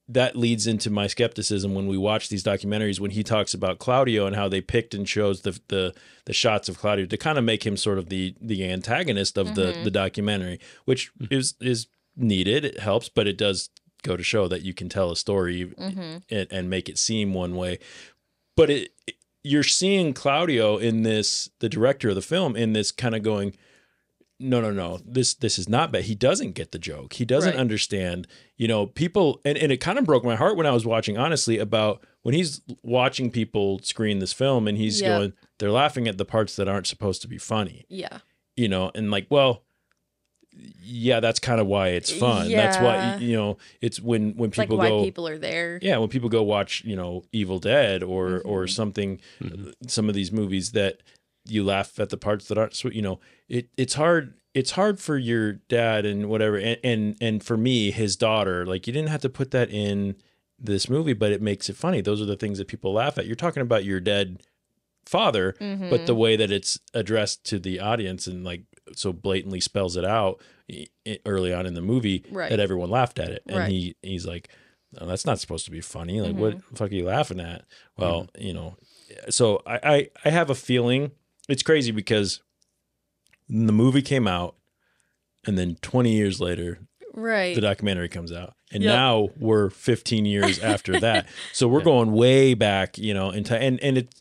that leads into my skepticism when we watch these documentaries, when he talks about Claudio and how they picked and chose the shots of Claudio to kind of make him sort of the antagonist of the documentary, which is needed. It helps, but it does go to show that you can tell a story and make it seem one way. But you're seeing Claudio in this, the director of the film, in this kind of going, no, this is not bad. He doesn't get the joke. He doesn't understand, people, and it kind of broke my heart when I was watching, honestly, about when he's watching people screen this film and he's going, they're laughing at the parts that aren't supposed to be funny. Yeah. And like, well, yeah, that's kind of why it's fun. Yeah. That's why, it's when people like why people are there. Yeah, when people go watch, Evil Dead or something, some of these movies that you laugh at the parts that aren't sweet, it's hard. It's hard for your dad and whatever, and for me, his daughter. Like, you didn't have to put that in this movie, but it makes it funny. Those are the things that people laugh at. You're talking about your dead father, but the way that it's addressed to the audience and like so blatantly spells it out early on in the movie that everyone laughed at it, and he's like, oh, that's not supposed to be funny. Like, what the fuck are you laughing at? Well, so I have a feeling it's crazy because the movie came out, and then 20 years later, the documentary comes out, and now we're 15 years after that. So we're going way back, in time, and it.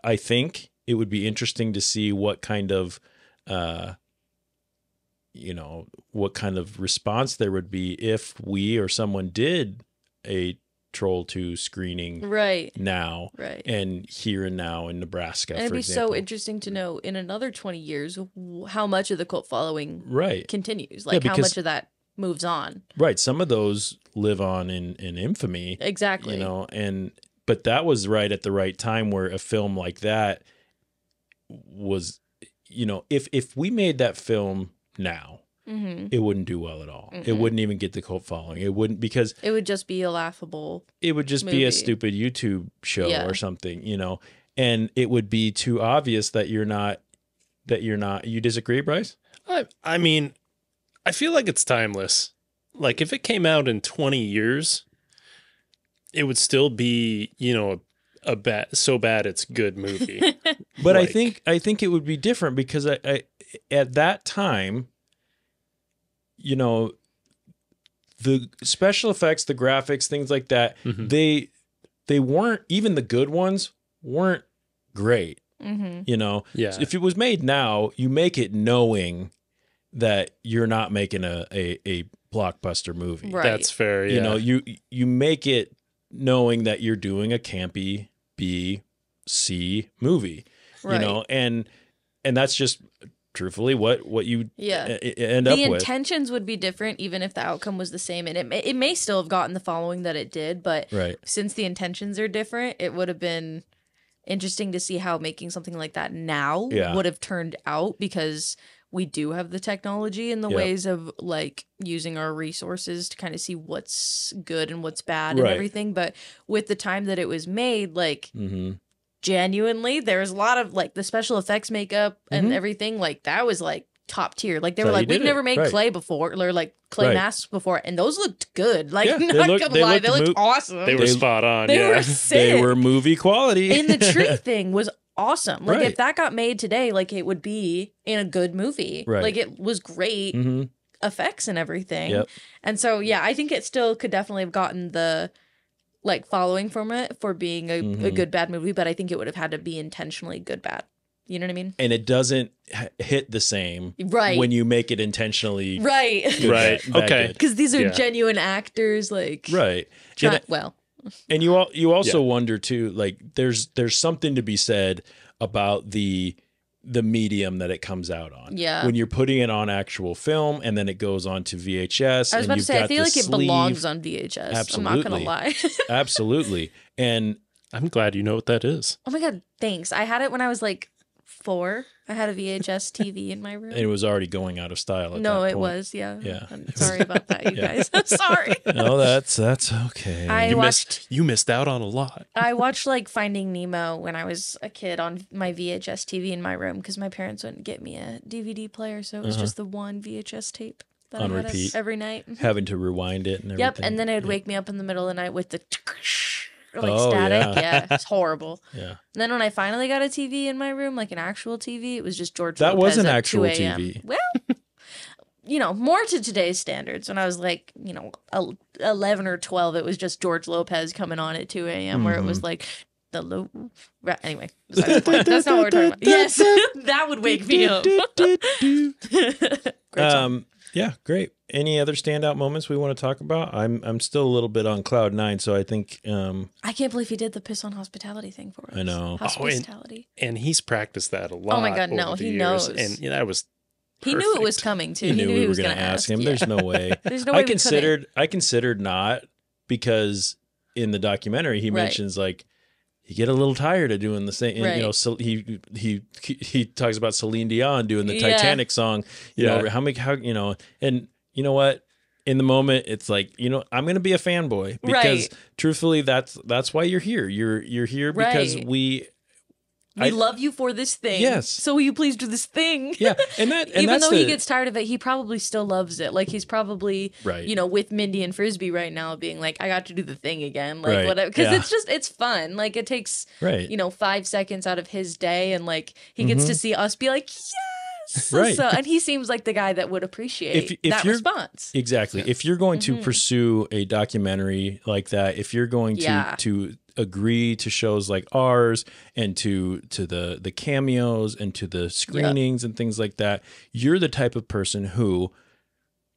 I think it would be interesting to see what kind of, what kind of response there would be if we or someone did a Troll 2 screening now and here and now in Nebraska, and it'd for be example. so interesting to know in another 20 years how much of the cult following continues, like how much of that moves on. Right. Some of those live on in infamy. Exactly. But that was right at the right time where a film like that was, if we made that film now, it wouldn't do well at all. It wouldn't even get the cult following. It wouldn't, because it would just be a laughable. It would just be a stupid YouTube show or something, and it would be too obvious that you're not. You disagree, Bryce? I mean, I feel like it's timeless. Like, if it came out in 20 years, it would still be, a so bad it's good movie. But I think it would be different because I at that time, the special effects, the graphics, things like that, they weren't, even the good ones weren't great. So if it was made now, you make it knowing that you're not making a blockbuster movie. Right. That's fair. Yeah. You make it knowing that you're doing a campy B, C movie, and that's just truthfully what you end up with. The intentions would be different even if the outcome was the same, and it may still have gotten the following that it did, but since the intentions are different, it would have been interesting to see how making something like that now would have turned out, because we do have the technology and the ways of like using our resources to kind of see what's good and what's bad and everything. But with the time that it was made, like genuinely, there was a lot of like the special effects makeup and everything, like that was like top tier. Like they were like, we've never made clay before, or like clay masks before, and those looked good. Like not gonna lie, they looked awesome. They were spot on. They were sick. They were movie quality. And the tree thing was awesome. Like if that got made today, like it would be in a good movie. Like it was great effects and everything. And so I think it still could definitely have gotten the like following from it for being a good bad movie, but I think it would have had to be intentionally good bad. You know what I mean? And it doesn't hit the same when you make it intentionally good, okay. Because these are genuine actors, like And you also wonder too, like there's something to be said about the medium that it comes out on. Yeah. When you're putting it on actual film and then it goes on to VHS. I was about to say, I feel like it belongs on VHS. Absolutely. I'm not gonna lie. Absolutely. And I'm glad you know what that is. Oh my God, thanks. I had it when I was like 4. I had a VHS TV in my room. And it was already going out of style at that point. It was, yeah. I'm sorry about that, you guys. I'm sorry. No, that's okay. You missed out on a lot. I watched like Finding Nemo when I was a kid on my VHS TV in my room because my parents wouldn't get me a DVD player, so it was just the one VHS tape that on I had repeat every night. Having to rewind it and everything. Yep, and then it would wake me up in the middle of the night with the static. Yeah, it's horrible. Yeah. And then when I finally got a TV in my room, like an actual TV, it was just George That Lopez was an at actual 2 a.m. TV. Well, more to today's standards. When I was like, 11 or 12, it was just George Lopez coming on at 2 a.m. where it was like, the low. Anyway, that's not what we're talking about. Yes, that would wake me up. Great song. Yeah, great. Any other standout moments we want to talk about? I'm still a little bit on cloud 9, so I think I can't believe he did the piss on hospitality thing for us. I know. Hospitality. And he's practiced that a lot. Oh my God, no, he knows. And that was perfect. He knew it was coming too. He knew we were going to ask him. There's no way. There's no way I considered not, because in the documentary he mentions like you get a little tired of doing the same. And, you know, so he talks about Celine Dion doing the Titanic song. You know, how you know, and you know what? In the moment, it's like, you know, I'm going to be a fanboy because truthfully, that's why you're here. You're here because we love you for this thing. Yes. So will you please do this thing? Yeah. And even though he gets tired of it, he probably still loves it. Like he's probably, you know, with Mindy and Frisbee right now being like, I got to do the thing again. Like whatever. Because it's fun. Like it takes, you know, 5 seconds out of his day. And like he gets to see us be like, yes. Right. So, and he seems like the guy that would appreciate that response. Exactly. Yeah. If you're going to pursue a documentary like that, if you're going to agree to shows like ours and to the cameos and to the screenings and things like that, you're the type of person who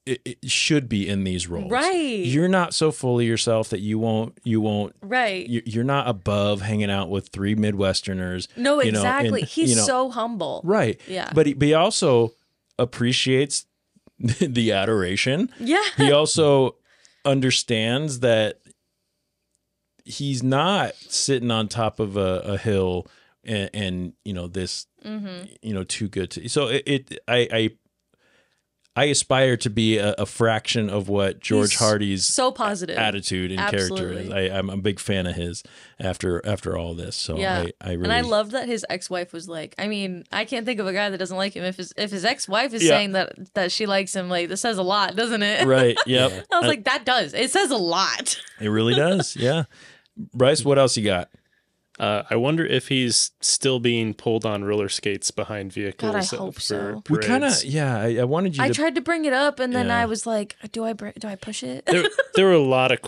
it should be in these roles. Right. You're not so full of yourself that you won't. Right. You're not above hanging out with 3 Midwesterners. No, exactly. You know, and, he's so humble. Right. Yeah. But he also appreciates the adoration. Yeah. He also understands that he's not sitting on top of a hill and you know, this, you know, too good to. So I aspire to be a fraction of what George Hardy's so positive attitude and character is. I'm a big fan of his after all this. So I really, and I love that his ex-wife was like, I mean, I can't think of a guy that doesn't like him. If his ex-wife is saying that she likes him, like this says a lot, doesn't it? Right. Yep. I was like, that does. It says a lot. It really does. Yeah. Bryce, what else you got? I wonder if he's still being pulled on roller skates behind vehicles. God, I hope so. We kind of, I wanted you. I tried to bring it up, and then I was like, do I push it? There were a lot of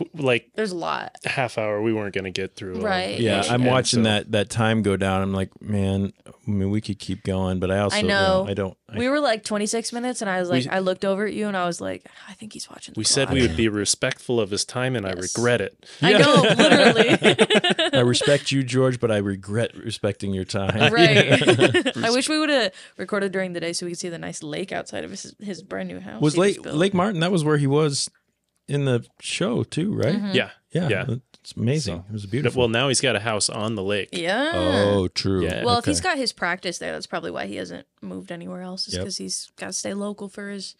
there's a lot. Half hour we weren't going to get through. Right. Yeah, I'm watching that time go down. I'm like, man, I mean, we could keep going, but I also know. I don't. We were like 26 minutes, and I was like, I looked over at you, and I was like, I think he's watching. We said we would be respectful of his time, and I regret it. I know, literally. I respect you, George, but I regret respecting your time. Right. I wish we would have recorded during the day so we could see the nice lake outside of his brand new house. Was Lake Martin? That was where he was in the show too, right? Mm-hmm. Yeah. It's amazing. It was beautiful. Well, now he's got a house on the lake. Yeah. Oh, true. Yeah. Well, if he's got his practice there, that's probably why he hasn't moved anywhere else. Is because he's got to stay local for his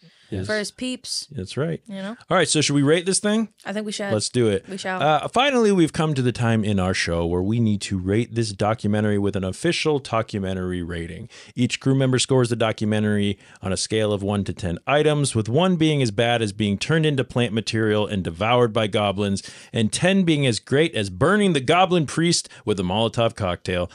peeps. That's right. You know. All right. So should we rate this thing? I think we should. Let's do it. We shall. Finally, we've come to the time in our show where we need to rate this documentary with an official documentary rating. Each crew member scores the documentary on a scale of 1 to 10 items, with 1 being as bad as being turned into plant material and devoured by goblins, and 10 being as great as burning the goblin priest with a Molotov cocktail.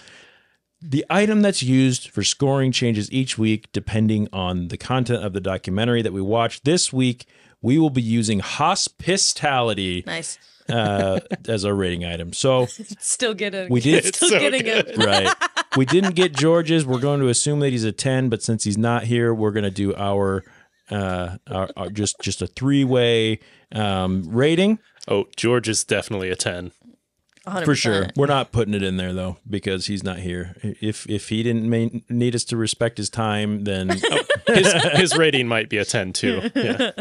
The item that's used for scoring changes each week depending on the content of the documentary that we watch. This week, we will be using hospitality as our rating item. So still getting it. Right. We didn't get George's. We're going to assume that he's a 10, but since he's not here, we're going to do our just a 3-way rating. Oh, George is definitely a 10. 100%. For sure. We're not putting it in there, though, because he's not here. If he didn't need us to respect his time, then his rating might be a 10, too. Yeah.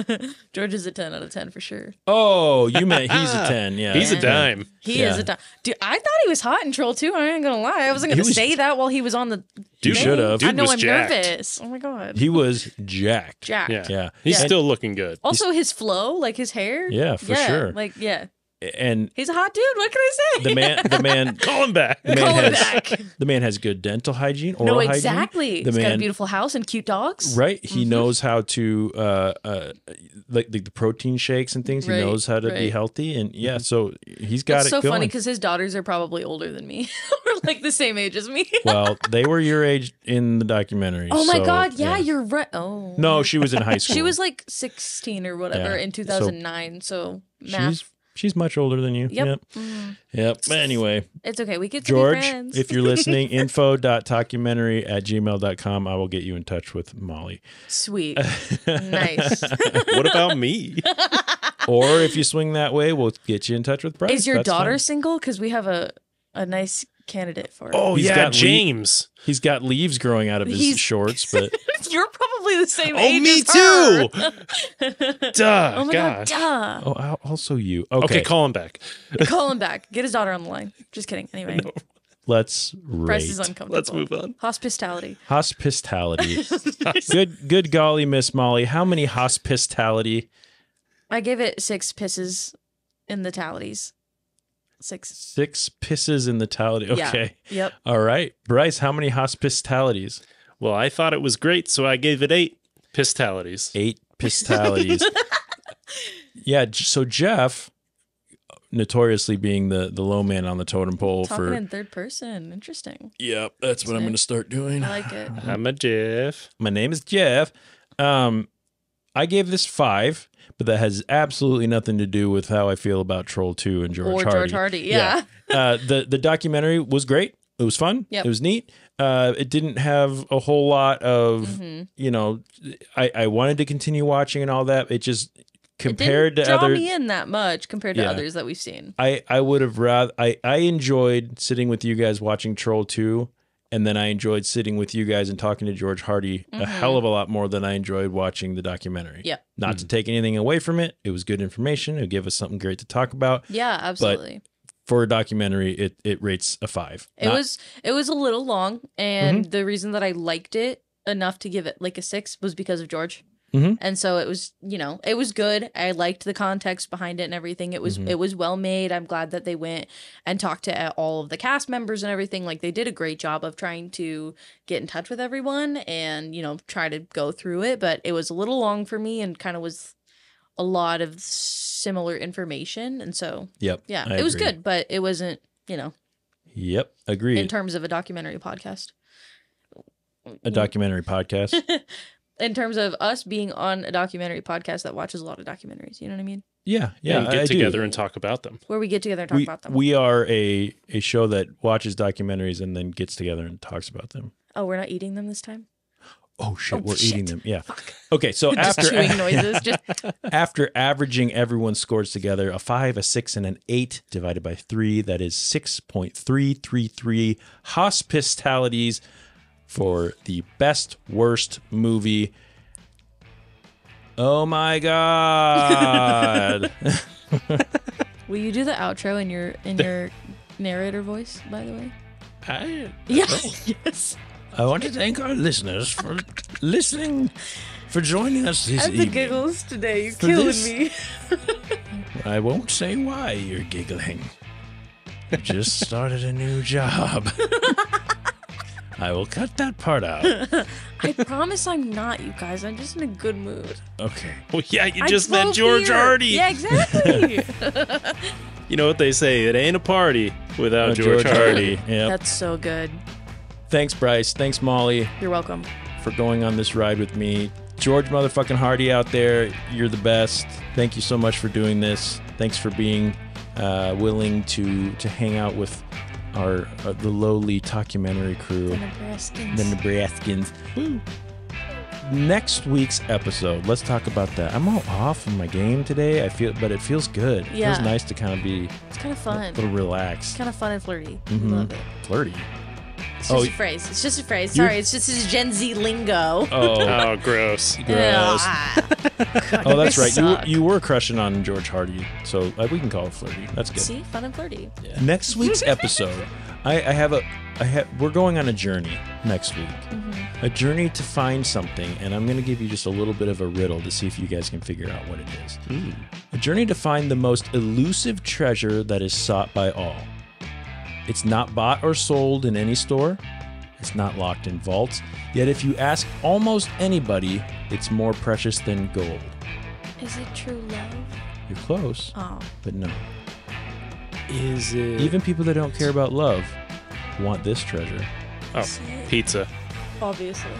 George is a 10 out of 10 for sure. Oh, you meant he's a 10. Yeah. He's a dime. He is a dime. Dude, I thought he was hot in Troll 2. I ain't going to lie. I wasn't going to say that while he was on the... You should have. I know I'm nervous. Oh, my God. He was jacked. Yeah. He's still looking good. Also, his flow, like his hair. Yeah, for sure. Like, yeah. And he's a hot dude. What can I say? The man, call him back. The man has good dental hygiene, oral hygiene. Exactly. He's got a beautiful house and cute dogs. Right. He knows how to like the protein shakes and things. He knows how to be healthy, and so he's got It's it. So going. funny because his daughters are probably older than me, or like the same age as me. Well, they were your age in the documentary. Oh my God! Yeah, you're right. Oh no, she was in high school. She was like 16 or whatever in 2009. So math. She's much older than you. Yep. Yep. But anyway. It's okay. We get to George, be friends. if you're listening, info.talkumentary@gmail.com. I will get you in touch with Molly. Sweet. Nice. What about me? Or if you swing that way, we'll get you in touch with Bryce. Is your That's daughter fine. single? Because we have a nice candidate for it. Oh, He's yeah, got James. He's got leaves growing out of his shorts, but You're probably the same Oh, age me as her. too. Duh. Oh my God, duh. also you. Okay, call him back. Call him back. Get his daughter on the line. Just kidding. Anyway, Let's Bryce is rate. uncomfortable. Let's move on. Hospitality. Hospitality. Good golly, Miss Molly. How many hospitality? I gave it 6 pisses in the tallies. 6. 6 pisses in the tality. Okay. Yeah. Yep. All right. Bryce, how many hospitalities? Well, I thought it was great, so I gave it 8 pistalities. 8 pistalities. Yeah. So Jeff, notoriously being the low man on the totem pole Talking in third person. Interesting. Yep, that's what I'm going to start doing. I like it. I'm a Jeff. My name is Jeff. I gave this 5, but that has absolutely nothing to do with how I feel about Troll 2 and George Hardy. George Hardy, yeah. The documentary was great. It was fun. Yep. It was neat. It didn't have a whole lot of, I wanted to continue watching and all that. It just compared it didn't to draw other. me in that much compared to others that we've seen. I would have rather. I enjoyed sitting with you guys watching Troll 2. And then I enjoyed sitting with you guys and talking to George Hardy a hell of a lot more than I enjoyed watching the documentary. Yeah. Not to take anything away from it. It was good information. It gave us something great to talk about. Yeah, absolutely. But for a documentary, it rates a 5. It was a little long, and the reason that I liked it enough to give it like a 6 was because of George. And so it was, it was good. I liked the context behind it and everything. It was well made. I'm glad that they went and talked to all of the cast members and everything. Like, they did a great job of trying to get in touch with everyone and, try to go through it. But it was a little long for me and kind of was a lot of similar information. And so, yeah, it was good, but it wasn't, Yep, agreed. in terms of a documentary podcast. A documentary podcast. In terms of us being on a documentary podcast that watches a lot of documentaries, you know what I mean? Yeah, And get together and talk about them. Where we get together and talk about them. We are a show that watches documentaries and then gets together and talks about them. Oh, we're not eating them this time? Oh shit, we're eating them. Yeah. Fuck. Okay, so Just chewing noises. after averaging everyone's scores together, a 5, a 6, and an 8 divided by 3, that is 6.333 hospitalities for the best worst movie. Oh my God. Will you do the outro in your narrator voice, by the way? Yes. I want to thank our listeners for listening, for joining us this evening. The giggles today, you're killing me. I won't say why you're giggling. You just started a new job. I will cut that part out. I promise I'm not, you guys. I'm just in a good mood. Okay. Well, yeah, you just met George Hardy. Yeah, exactly. You know what they say, it ain't a party without George Hardy. Yep. That's so good. Thanks, Bryce. Thanks, Molly. You're welcome. For going on this ride with me. George motherfucking Hardy out there, you're the best. Thank you so much for doing this. Thanks for being willing to hang out with the lowly documentary crew. The Nebraskans. The Nebraskans. Woo. Next week's episode, let's talk about that. I'm all off in my game today. But it feels good. It feels nice to kind of be. It's kind of fun. A little relaxed. It's kind of fun and flirty. Love it. Flirty. It's just a phrase. It's just a phrase. Sorry, it's just his Gen Z lingo. Oh, gross. Gross. God, oh, that's right. suck. You were crushing on George Hardy, so we can call it flirty. That's good. See, fun and flirty. Yeah. Next week's episode, we're going on a journey next week. A journey to find something, and I'm going to give you just a little bit of a riddle to see if you guys can figure out what it is. A journey to find the most elusive treasure that is sought by all. It's not bought or sold in any store. It's not locked in vaults. Yet if you ask almost anybody, it's more precious than gold. Is it true love? You're close, but no. Is it... Even people that don't care about love want this treasure. Oh, pizza. Obviously.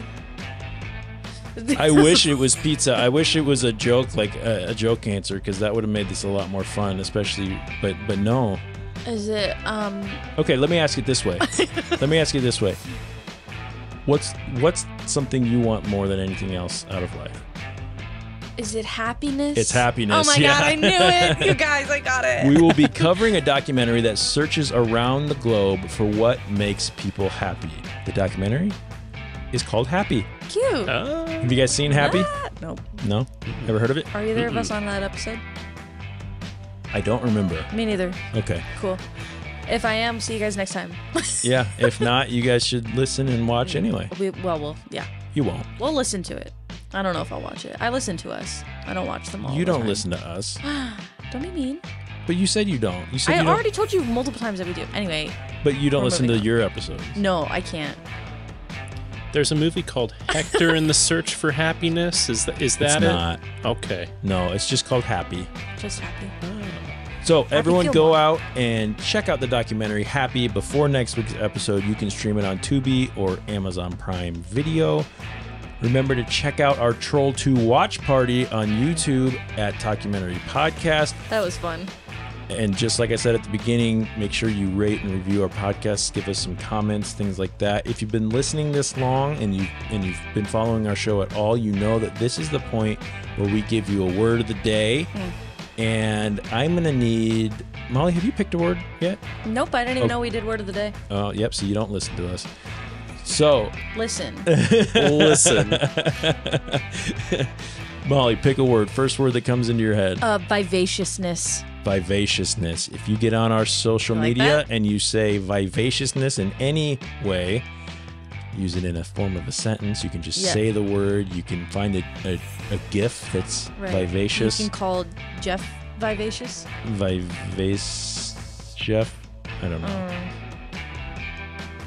I wish it was pizza. I wish it was a joke, like a joke answer, because that would have made this a lot more fun, especially, but no. Is it, Okay, let me ask it this way. What's something you want more than anything else out of life? Is it happiness? It's happiness. Oh my God, I knew it. You guys, I got it. We will be covering a documentary that searches around the globe for what makes people happy. The documentary is called Happy. Cute. Have you guys seen Happy? Nope. No? Ever heard of it? Are either of us on that episode? I don't remember. Me neither. Okay. Cool. If I am, see you guys next time. Yeah. If not, you guys should listen and watch anyway. Yeah. You won't. We'll listen to it. I don't know if I'll watch it. I listen to us. I don't watch them all. You the don't time. listen to us. Don't be mean. But you said you don't. You said I you don't. already told you multiple times that we do. Anyway. But you don't we're listen to moving on. your episodes. No, I can't. There's a movie called Hector and the Search for Happiness. Is that It's it? not. Okay. No, it's just called Happy. Just happy. So everyone go Gilmore. out and check out the documentary Happy before next week's episode. You can stream it on Tubi or Amazon Prime Video. Remember to check out our Troll 2 watch party on YouTube at Talkumentary Podcast. That was fun. And just like I said at the beginning, make sure you rate and review our podcasts, give us some comments, things like that. If you've been listening this long and you've been following our show at all, you know that this is the point where we give you a word of the day. And I'm going to need... Molly, have you picked a word yet? Nope, I didn't even know we did word of the day. Oh, yep, so you don't listen to us. So... Listen. Listen. Molly, pick a word. First word that comes into your head. Vivaciousness. Vivaciousness. If you get on our social Like media that? and you say vivaciousness in any way, use it in a form of a sentence. You can just say the word. You can find a GIF that's vivacious. You can call Jeff vivacious. Vivacious Jeff? I don't know.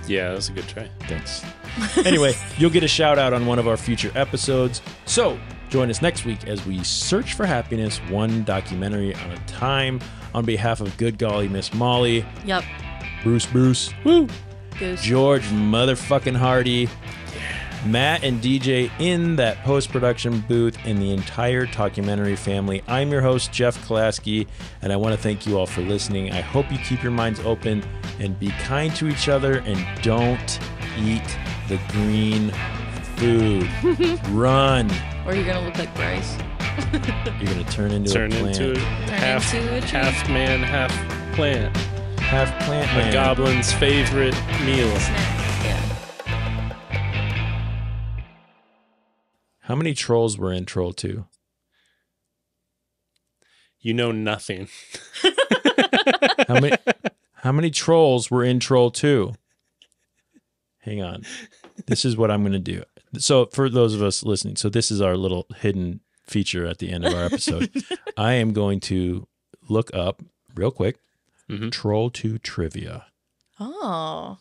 Yeah, that was a good try. Thanks. Anyway, you'll get a shout out on one of our future episodes. So join us next week as we search for happiness one documentary at a time. On behalf of Good Golly Miss Molly, Yep. Bruce, woo, Goose. George motherfucking Hardy, Matt and DJ in that post-production booth, and the entire Talkumentary family. I'm your host, Jeff Kolaski, and I want to thank you all for listening. I hope you keep your minds open and be kind to each other and don't eat the green food. Run. Or you're going to look like Bryce. You're going to turn into a plant. Into a half man, half plant. Half plant man. A goblin's favorite meal. Yeah. How many trolls were in Troll 2? You know nothing. How many trolls were in Troll 2? Hang on. This is what I'm going to do. So for those of us listening, so this is our little hidden feature at the end of our episode. I am going to look up real quick Troll 2 trivia. Oh.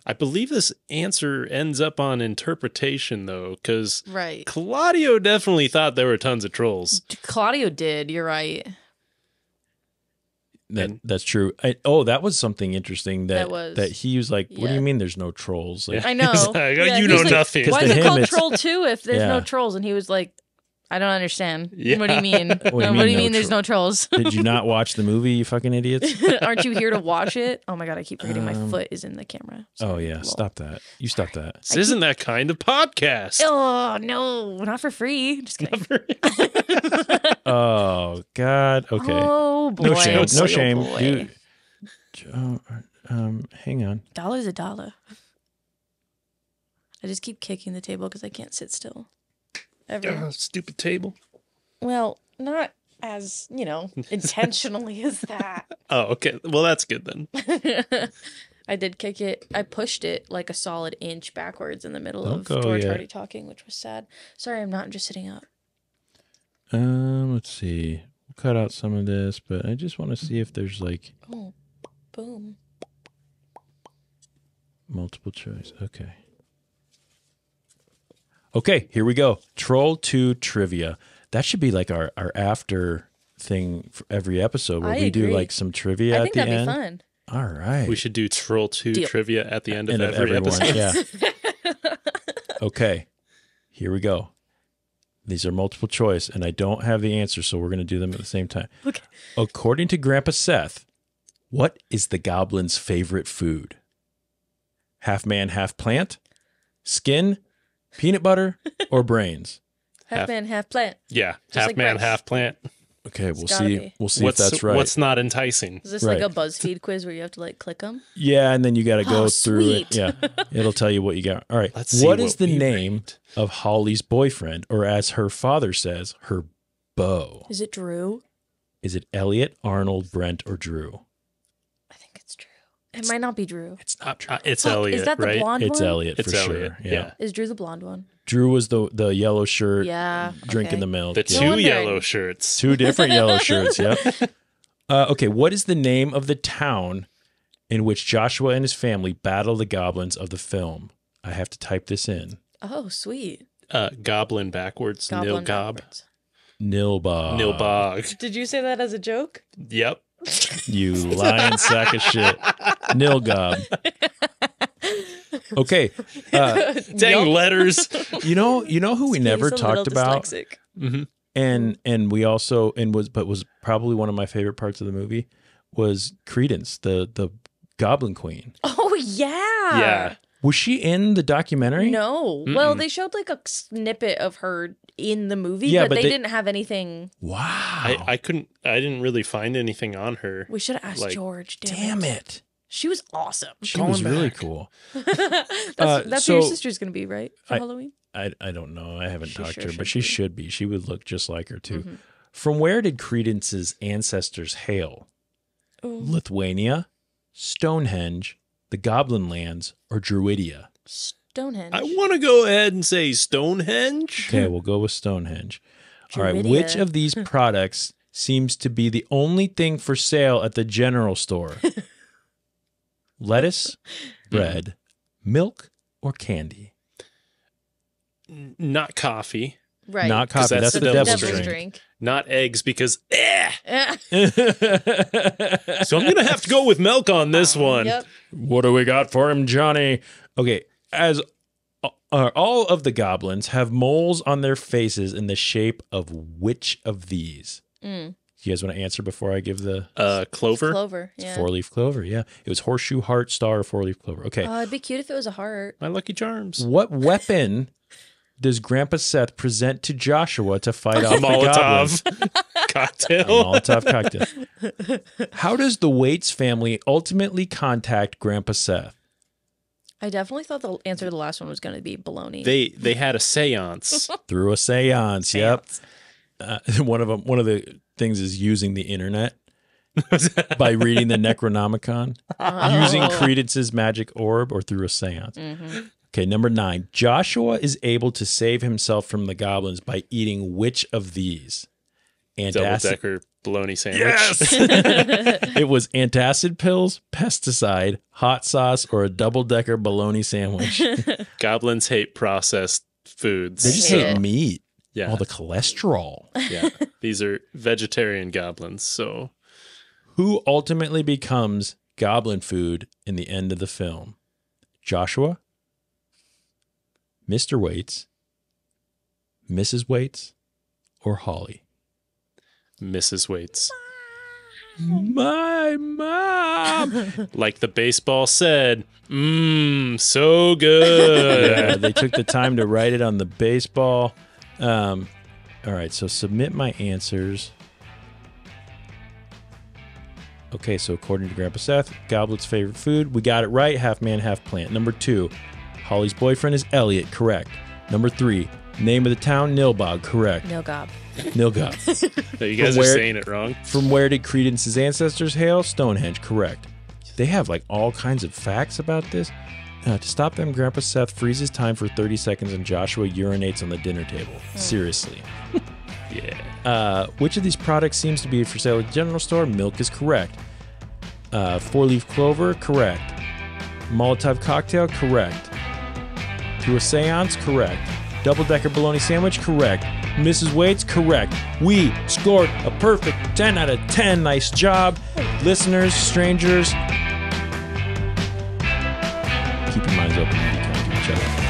I believe this answer ends up on interpretation, though, because Right. Claudio definitely thought there were tons of trolls. Claudio did. You're right. That's true. That was something interesting that he was like, what do you mean there's no trolls? Like, I know. He's like, Yeah, you he was know like, nothing. Why To is it him, called it's- Troll 2 if there's no Yeah. trolls? And he was like, I don't understand. Yeah. What do you mean? What do you What do you mean mean no there's no trolls? Did you not watch the movie, you fucking idiots? Aren't you here to watch it? Oh my God, I keep forgetting my foot is in the camera. Oh, yeah. Stop that. You stop that. This isn't that kind of podcast. Oh, no, not for free. Just kidding. Oh, God. Okay. Oh, boy. No shame. No Oh, shame. boy. Dude. Hang on. $1's $1. I just keep kicking the table because I can't sit still. Ever. Stupid table. Well, not as, intentionally as that. Oh, okay. Well, that's good then. I did kick it. I pushed it like a solid inch backwards in the middle Don't of go George yet. Hardy talking, which was sad. Sorry, I'm not just sitting up. Let's see. We'll cut out some of this, but I just want to see if there's like Oh, boom. multiple choice. Okay, here we go. Troll 2 trivia. That should be like our after thing for every episode where I we do agree. like some trivia I at think the that'd end. be fun. All right. We should do Troll 2 Deal. trivia at the end of And of every everyone. episode. Yeah. Okay, here we go. These are multiple choice, and I don't have the answer, so we're going to do them at the same time. Okay. According to Grandpa Seth, what is the goblin's favorite food? Half man, half plant? Skin? Peanut butter? Or brains? Half man, half plant. Yeah, Just half like man, rice. half plant. Okay, we'll gotta see. be. We'll see if that's right. What's not enticing? Is this Right. like a BuzzFeed quiz where you have to like click them? Yeah, and then you got to go Oh, through it. sweet. Yeah, it'll tell you what you got. All right. Let's see What is what the we name rate. of Holly's boyfriend, or as her father says, her beau? Is it Drew? Is it Elliot, Arnold, Brent, or Drew? I think it's Drew. It might not be Drew. It's not Drew. It's Fuck, Elliot, is that the right? blonde It's one? Elliot It's for Elliot, sure. yeah. Is Drew the blonde one? Drew was the yellow shirt, Yeah. drinking okay. the milk. The yeah. two wondering. yellow shirts. Two different yellow shirts. Yep. Okay, what is the name of the town in which Joshua and his family battle the goblins of the film? I have to type this in. Oh, sweet. Goblin backwards. Goblin Nilgob. backwards. Nilbog. Nilbog. Did you say that as a joke? Yep. You lying sack of shit. Nilgob. Okay. Dang letters. You know who we never He's a little talked about, dyslexic. Mm-hmm. and we also was probably one of my favorite parts of the movie was Credence, the Goblin Queen. Oh, yeah. Yeah. Was she in the documentary? No. Well, they showed like a snippet of her in the movie, Yeah, but but they they- didn't have anything. Wow. I didn't really find anything on her. We should have asked Like, George. Damn it. She was awesome. She was Going really back. cool. That's who your sister's going to be, right? For I- Halloween? I don't know. I haven't She talked sure to her, but should she be. should be. She would look just like her too. Mhm. From where did Credence's ancestors hail? Oh, Lithuania, Stonehenge, the Goblin Lands, or Druidia? Stonehenge. I want to go ahead and say Stonehenge. Okay, we'll go with Stonehenge. All right, Druidia. which of these products seems to be the only thing for sale at the general store? Lettuce, bread, milk, or candy? Not coffee. Right. Not coffee. that's That's, the the devil's devil's drink. drink. Not eggs because Eh. So I'm going to have to go with milk on this one. Yep. What do we got for him, Johnny? Okay, as all of the goblins have moles on their faces in the shape of which of these? Mm. You guys want to answer before I give the Clover. Clover. Yeah. four-leaf clover? Yeah, it was horseshoe, heart, star, or four-leaf clover. Okay, It'd be cute if it was a heart. My Lucky Charms. what weapon does Grandpa Seth present to Joshua to fight A off the goblins? Molotov A cocktail. Molotov cocktail. How does the Waits family ultimately contact Grandpa Seth? I definitely thought the answer to the last one was going to be baloney. They had a seance. Through a seance. Yep. One of the things is using the internet by reading the Necronomicon, using Credence's magic orb, or through a seance. Mhm. Okay, number 9. Joshua is able to save himself from the goblins by eating which of these? Double-decker bologna sandwich. Yes! It was antacid pills, pesticide, hot sauce, or a double-decker bologna sandwich. They Goblins hate processed foods. just Yeah. hate meat. Yeah. All the cholesterol. Yeah. These are vegetarian goblins. So Who ultimately becomes goblin food in the end of the film? Joshua? Mr. Waits? Mrs. Waits? Or Holly? Mrs. Waits. My mom! Like the baseball said, so good. Yeah, they took the time to write it on the baseball. All right, so submit my answers. Okay, so according to Grandpa Seth, Goblet's favorite food, we got it right. Half man, half plant. Number 2, Holly's boyfriend is Elliot. Correct. Number 3, name of the town, Nilbog. Correct. Nilgob. Nilgob. You guys From are where- saying it wrong. From where did Credence's ancestors hail? Stonehenge. Correct. They have like all kinds of facts about this. To stop them, Grandpa Seth freezes time for 30 seconds and Joshua urinates on the dinner table. Seriously. Yeah. Which of these products seems to be for sale at the general store? Milk is correct. Four-leaf clover, correct. Molotov cocktail, correct. Through a seance, correct. Double-decker bologna sandwich, correct. Mrs. Waits, correct. We scored a perfect 10 out of 10. Nice job. Listeners, strangers, keep your minds open and be kind to each other.